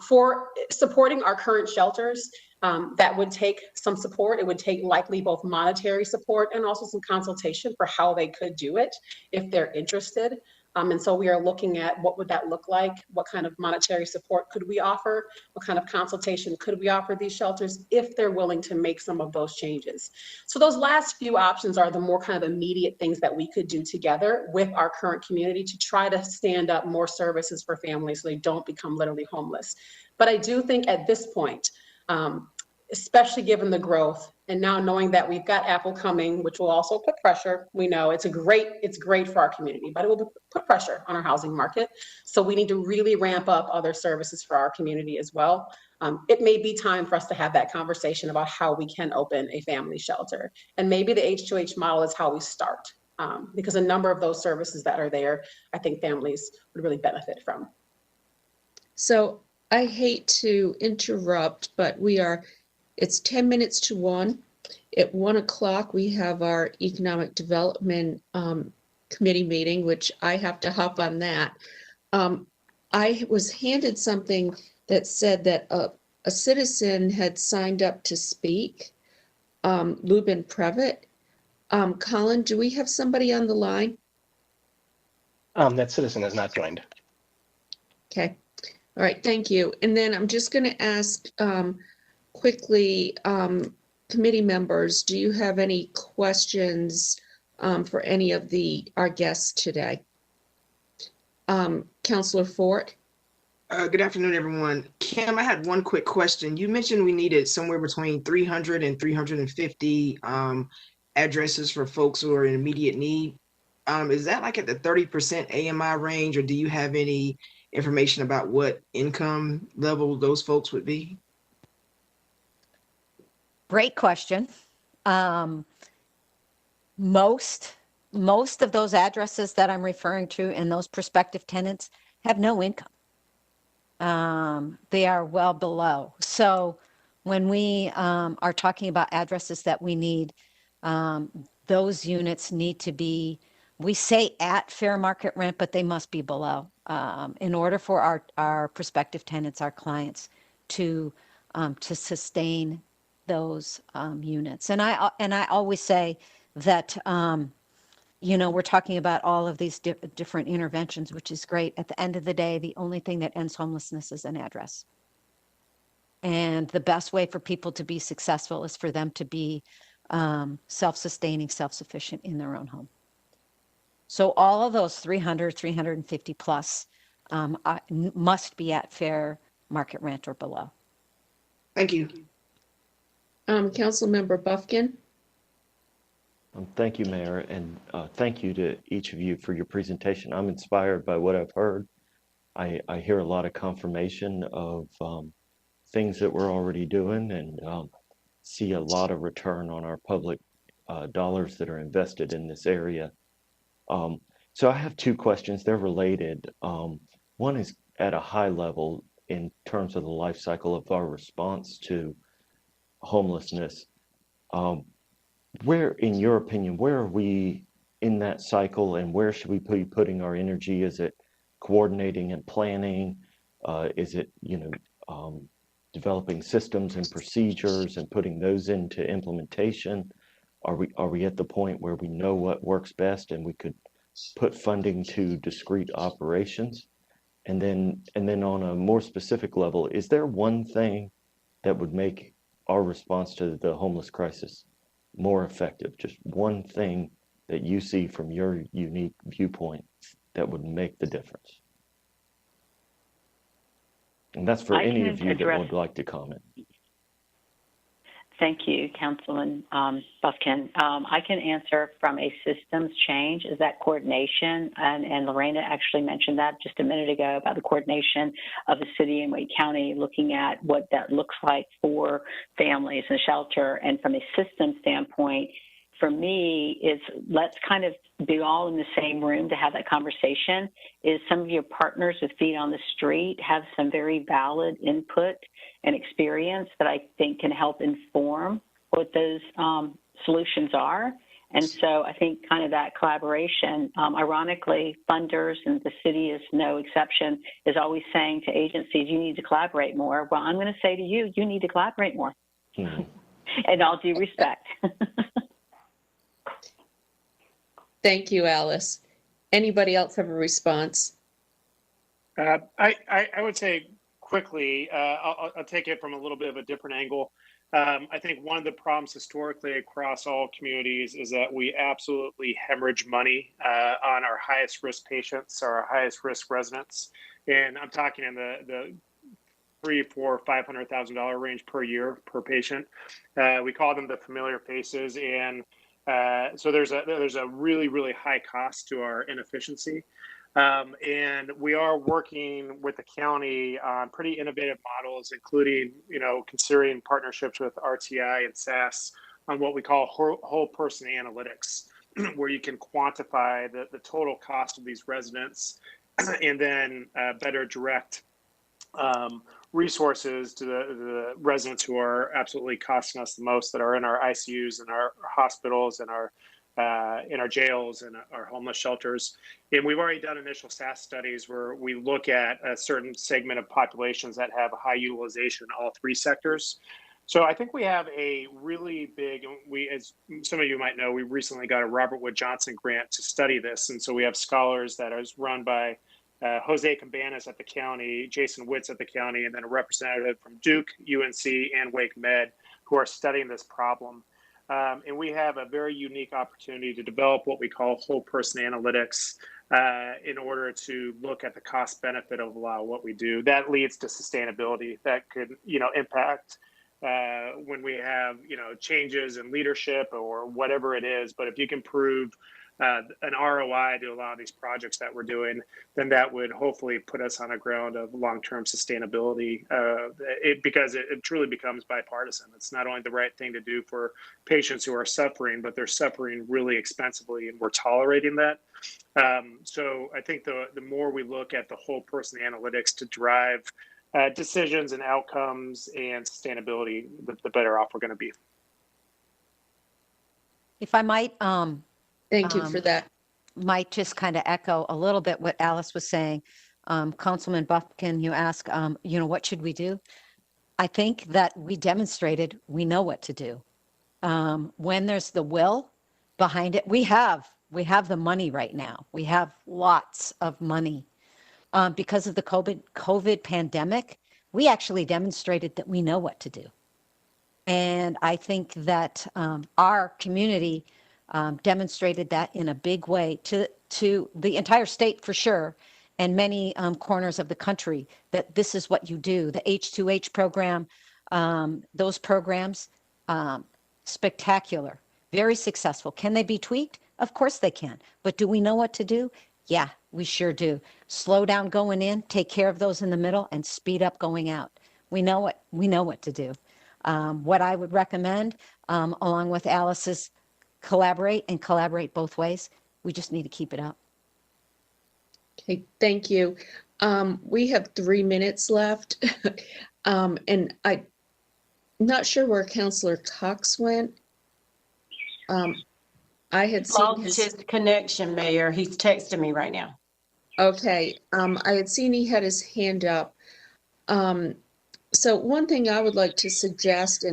For supporting our current shelters, that would take some support. It would take likely both monetary support and also some consultation for how they could do it if they're interested. And so we are looking at what would that look like? What kind of monetary support could we offer? What kind of consultation could we offer these shelters if they're willing to make some of those changes? So those last few options are the more kind of immediate things that we could do together with our current community to try to stand up more services for families so they don't become literally homeless. But I do think at this point, especially given the growth and now knowing that we've got Apple coming, which will also put pressure. We know it's great for our community, but it will put pressure on our housing market. So we need to really ramp up other services for our community as well. It may be time for us to have that conversation about how we can open a family shelter. And maybe the H2H model is how we start, because a number of those services that are there, I think families would really benefit from. So I hate to interrupt, but it's 10 minutes to 1. At 1 o'clock, we have our Economic Development Committee meeting, which I have to hop on that. I was handed something that said that a citizen had signed up to speak, Lubin Previtt. Colin, do we have somebody on the line? That citizen has not joined. Okay. All right, thank you. And then I'm just going to ask quickly, committee members, do you have any questions for any of our guests today? Councilor Fort? Good afternoon, everyone. Kim, I had one quick question. You mentioned we needed somewhere between 300 and 350 addresses for folks who are in immediate need. Is that like at the 30% AMI range, or do you have any information about what income level those folks would be? Great question. Most of those addresses that I'm referring to and those prospective tenants have no income. They are well below. So when we are talking about addresses that we need, those units need to be, we say at fair market rent, but they must be below in order for our prospective tenants, our clients, to sustain those units. And I always say that we're talking about all of these different interventions, which is great. At the end of the day, the only thing that ends homelessness is an address. And the best way for people to be successful is for them to be self-sustaining, self-sufficient in their own home. So all of those 300, 350 plus must be at fair market rent or below. Thank you. Councilmember Buffkin. Thank you, Mayor, and thank you to each of you for your presentation. I'm inspired by what I've heard. I hear a lot of confirmation of things that we're already doing, and see a lot of return on our public dollars that are invested in this area. So I have two questions. They're related. One is at a high level in terms of the life cycle of our response to homelessness. Where, in your opinion, where are we in that cycle, and where should we be putting our energy? Is it coordinating and planning? Is it, developing systems and procedures and putting those into implementation? Are we at the point where we know what works best and we could put funding to discrete operations? And then on a more specific level, is there one thing that would make our response to the homeless crisis more effective? Just one thing that you see from your unique viewpoint that would make the difference? And that's for any of you that would like to comment. Thank you, Councilman Buffkin. I can answer from a systems change, is that coordination, and Lorena actually mentioned that just a minute ago about the coordination of the city and Wake County, looking at what that looks like for families and shelter. And from a system standpoint, for me, is let's kind of be all in the same room to have that conversation. Is some of your partners with Feet on the Street have some very valid input and experience that I think can help inform what those solutions are. And so I think kind of that collaboration, ironically, funders, and the city is no exception, is always saying to agencies, you need to collaborate more. Well, I'm going to say to you, you need to collaborate more. In all due respect. Thank you, Alice. Anybody else have a response? I would say quickly, I'll take it from a little bit of a different angle. I think one of the problems historically across all communities is that we absolutely hemorrhage money on our highest risk patients, or our highest risk residents. And I'm talking in the $300,000, $400,000, $500,000 range per year per patient. We call them the familiar faces, and so there's a really, really high cost to our inefficiency. And we are working with the county on pretty innovative models, including, considering partnerships with RTI and SAS on what we call whole person analytics, where you can quantify the total cost of these residents and then better direct resources to the residents who are absolutely costing us the most, that are in our ICUs and our hospitals and in our jails and our homeless shelters. And we've already done initial SAS studies where we look at a certain segment of populations that have a high utilization in all three sectors. So I think we have a really big, as some of you might know, we recently got a Robert Wood Johnson grant to study this. And so we have scholars that is run by Jose Cabanas at the county, Jason Witz at the county, and then a representative from Duke, UNC, and Wake Med who are studying this problem. And we have a very unique opportunity to develop what we call whole person analytics in order to look at the cost benefit of a lot of what we do. That leads to sustainability that could, impact when we have, changes in leadership or whatever it is. But if you can prove an ROI to a lot of these projects that we're doing, then that would hopefully put us on a ground of long-term sustainability because it truly becomes bipartisan. It's not only the right thing to do for patients who are suffering, but they're suffering really expensively and we're tolerating that. So I think the more we look at the whole person analytics to drive decisions and outcomes and sustainability, the better off we're going to be. If I might, Thank you for that. might just kind of echo a little bit what Alice was saying. Councilman Buffkin, you ask, what should we do? I think that we demonstrated we know what to do. When there's the will behind it, we have the money right now. We have lots of money. Because of the COVID pandemic, we actually demonstrated that we know what to do. And I think that our community demonstrated that in a big way to the entire state for sure, and many corners of the country, that this is what you do. The H2H program, those programs, spectacular, very successful. Can they be tweaked? Of course they can. But do we know what to do? Yeah, we sure do. Slow down going in, take care of those in the middle, and speed up going out. We know what to do. What I would recommend, along with Alice's, collaborate both ways. We just need to keep it up. Okay, thank you. We have 3 minutes left. And I'm not sure where Councillor Cox went. I had seen Lost his connection, Mayor. He's texting me right now. Okay, I had seen he had his hand up. So one thing I would like to suggest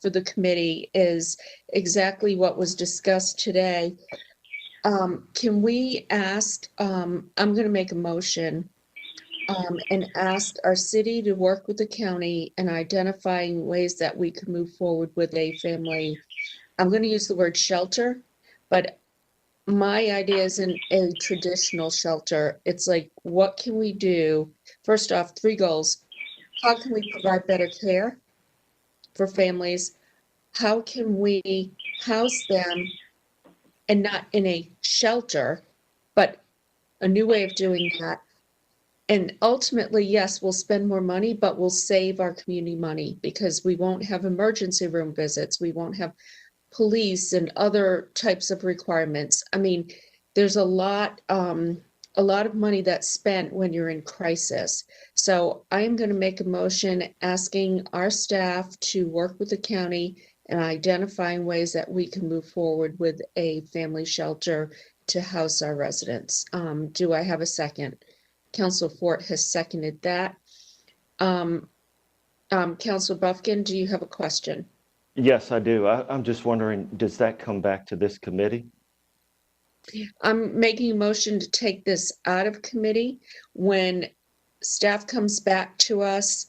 for the committee is exactly what was discussed today. Can we ask, I'm going to make a motion and ask our city to work with the county in identifying ways that we could move forward with a family. I'm going to use the word shelter, but my idea isn't a traditional shelter. It's like, what can we do? First off, 3 goals. How can we provide better care for families? How can we house them, and not in a shelter, but a new way of doing that? And ultimately, yes, we'll spend more money, but we'll save our community money because we won't have emergency room visits. We won't have police and other types of requirements. I mean, there's a lot of money that's spent when you're in crisis. So I am going to make a motion asking our staff to work with the county and identifying ways that we can move forward with a family shelter to house our residents. Do I have a second? Councilor Fort has seconded that. Councilor Buffkin, do you have a question? Yes, I do. I'm just wondering, does that come back to this committee? I'm making a motion to take this out of committee. When staff comes back to us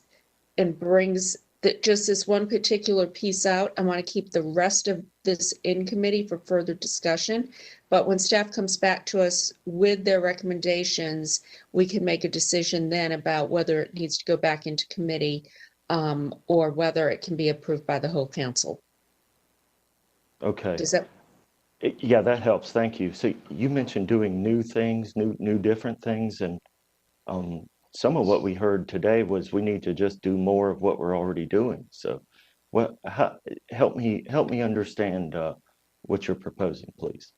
and brings just this one particular piece out, I want to keep the rest of this in committee for further discussion. But when staff comes back to us with their recommendations, we can make a decision then about whether it needs to go back into committee or whether it can be approved by the whole council. Okay. Does that? Yeah, that helps. Thank you. So you mentioned doing new things, new different things, and some of what we heard today was we need to just do more of what we're already doing. So, help me understand what you're proposing, please.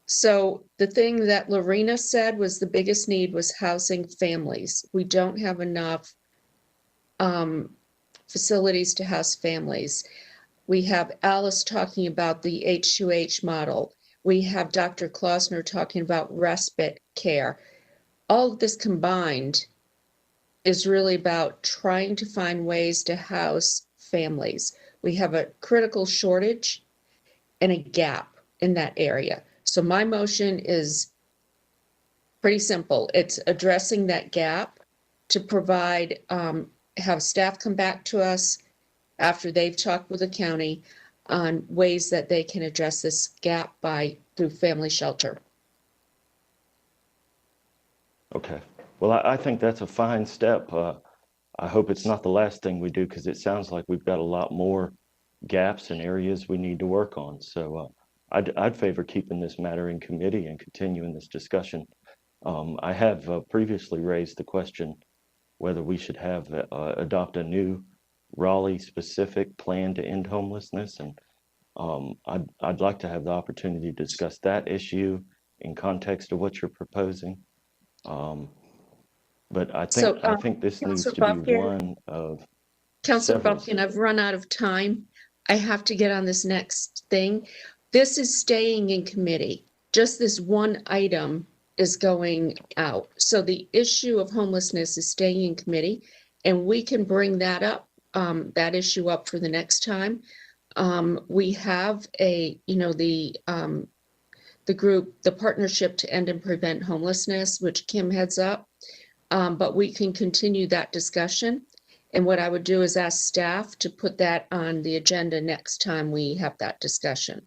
So the thing that Lorena said was the biggest need was housing families. We don't have enough facilities to house families. We have Alice talking about the H2H model. We have Dr. Klausner talking about respite care. All of this combined is really about trying to find ways to house families. We have a critical shortage and a gap in that area. So my motion is pretty simple. It's addressing that gap to provide, have staff come back to us after they've talked with the county on ways that they can address this gap through family shelter. Okay. Well, I think that's a fine step. I hope it's not the last thing we do because it sounds like we've got a lot more gaps and areas we need to work on. So I'd favor keeping this matter in committee and continuing this discussion. I have previously raised the question whether we should have adopt a new Raleigh-specific plan to end homelessness, and I'd like to have the opportunity to discuss that issue in context of what you're proposing. But I think this needs Councilor to be Bumpkin? one of Councilor several. Bumpkin, I've run out of time. I have to get on this next thing. This is staying in committee. Just this one item is going out. So the issue of homelessness is staying in committee, and we can bring that up, that issue up for the next time. We have the group, the Partnership to End and Prevent Homelessness, which Kim heads up. But we can continue that discussion. And what I would do is ask staff to put that on the agenda next time we have that discussion.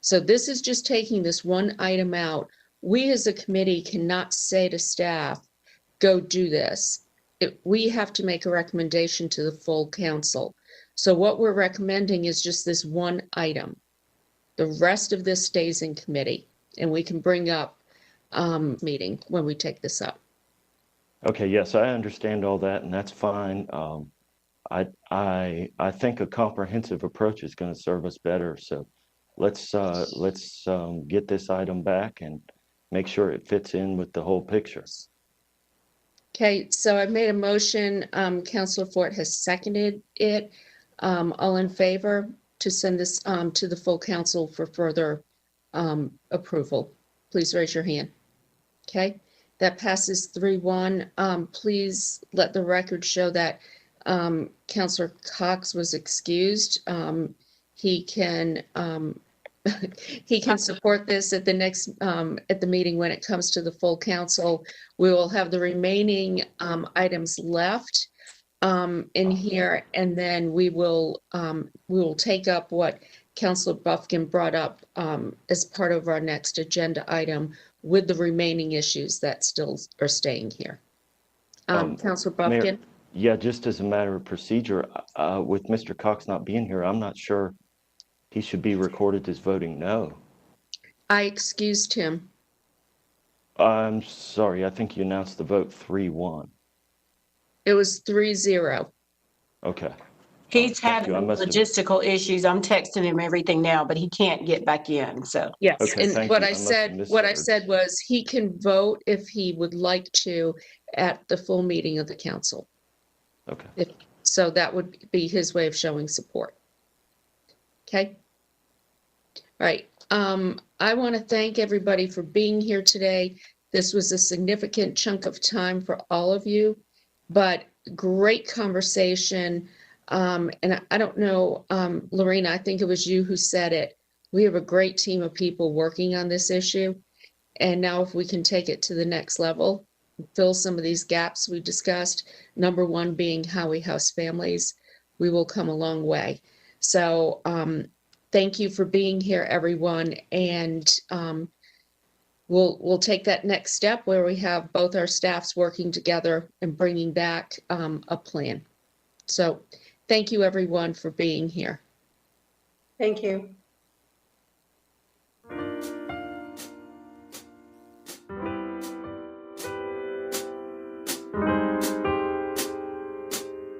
So this is just taking this one item out. We as a committee cannot say to staff, go do this. We have to make a recommendation to the full council. So what we're recommending is just this one item. The rest of this stays in committee, and we can bring up meeting when we take this up. Okay, yes, I understand all that, and that's fine. I think a comprehensive approach is going to serve us better. So let's get this item back and make sure it fits in with the whole picture. Okay, so I've made a motion. Councilor Fort has seconded it. All in favor to send this to the full council for further approval? Please raise your hand. Okay. That passes 3-1. Please let the record show that Councilor Cox was excused. He can he can support this at the next at the meeting when it comes to the full council. We will have the remaining items left in here, and then we will take up what Councilor Buffkin brought up as part of our next agenda item, with the remaining issues that still are staying here. Councilor Buffkin? Mayor, yeah, just as a matter of procedure, with Mr. Cox not being here, I'm not sure he should be recorded as voting no. I excused him. I'm sorry, I think you announced the vote 3-1. It was 3-0. Okay. He's Thank had you. I must have- logistical issues. I'm texting him everything now, but he can't get back in, so. Yes, Okay, and thank what you. I I must said, have what I misheard. said was he can vote if he would like to at the full meeting of the council. Okay. So that would be his way of showing support. Okay. All right. I want to thank everybody for being here today. This was a significant chunk of time for all of you, but great conversation. And I don't know, Lorena, I think it was you who said it. We have a great team of people working on this issue. And now if we can take it to the next level, fill some of these gaps we discussed, number one being how we house families, we will come a long way. So thank you for being here, everyone. And we'll take that next step where we have both our staffs working together and bringing back a plan. So thank you, everyone, for being here. Thank you.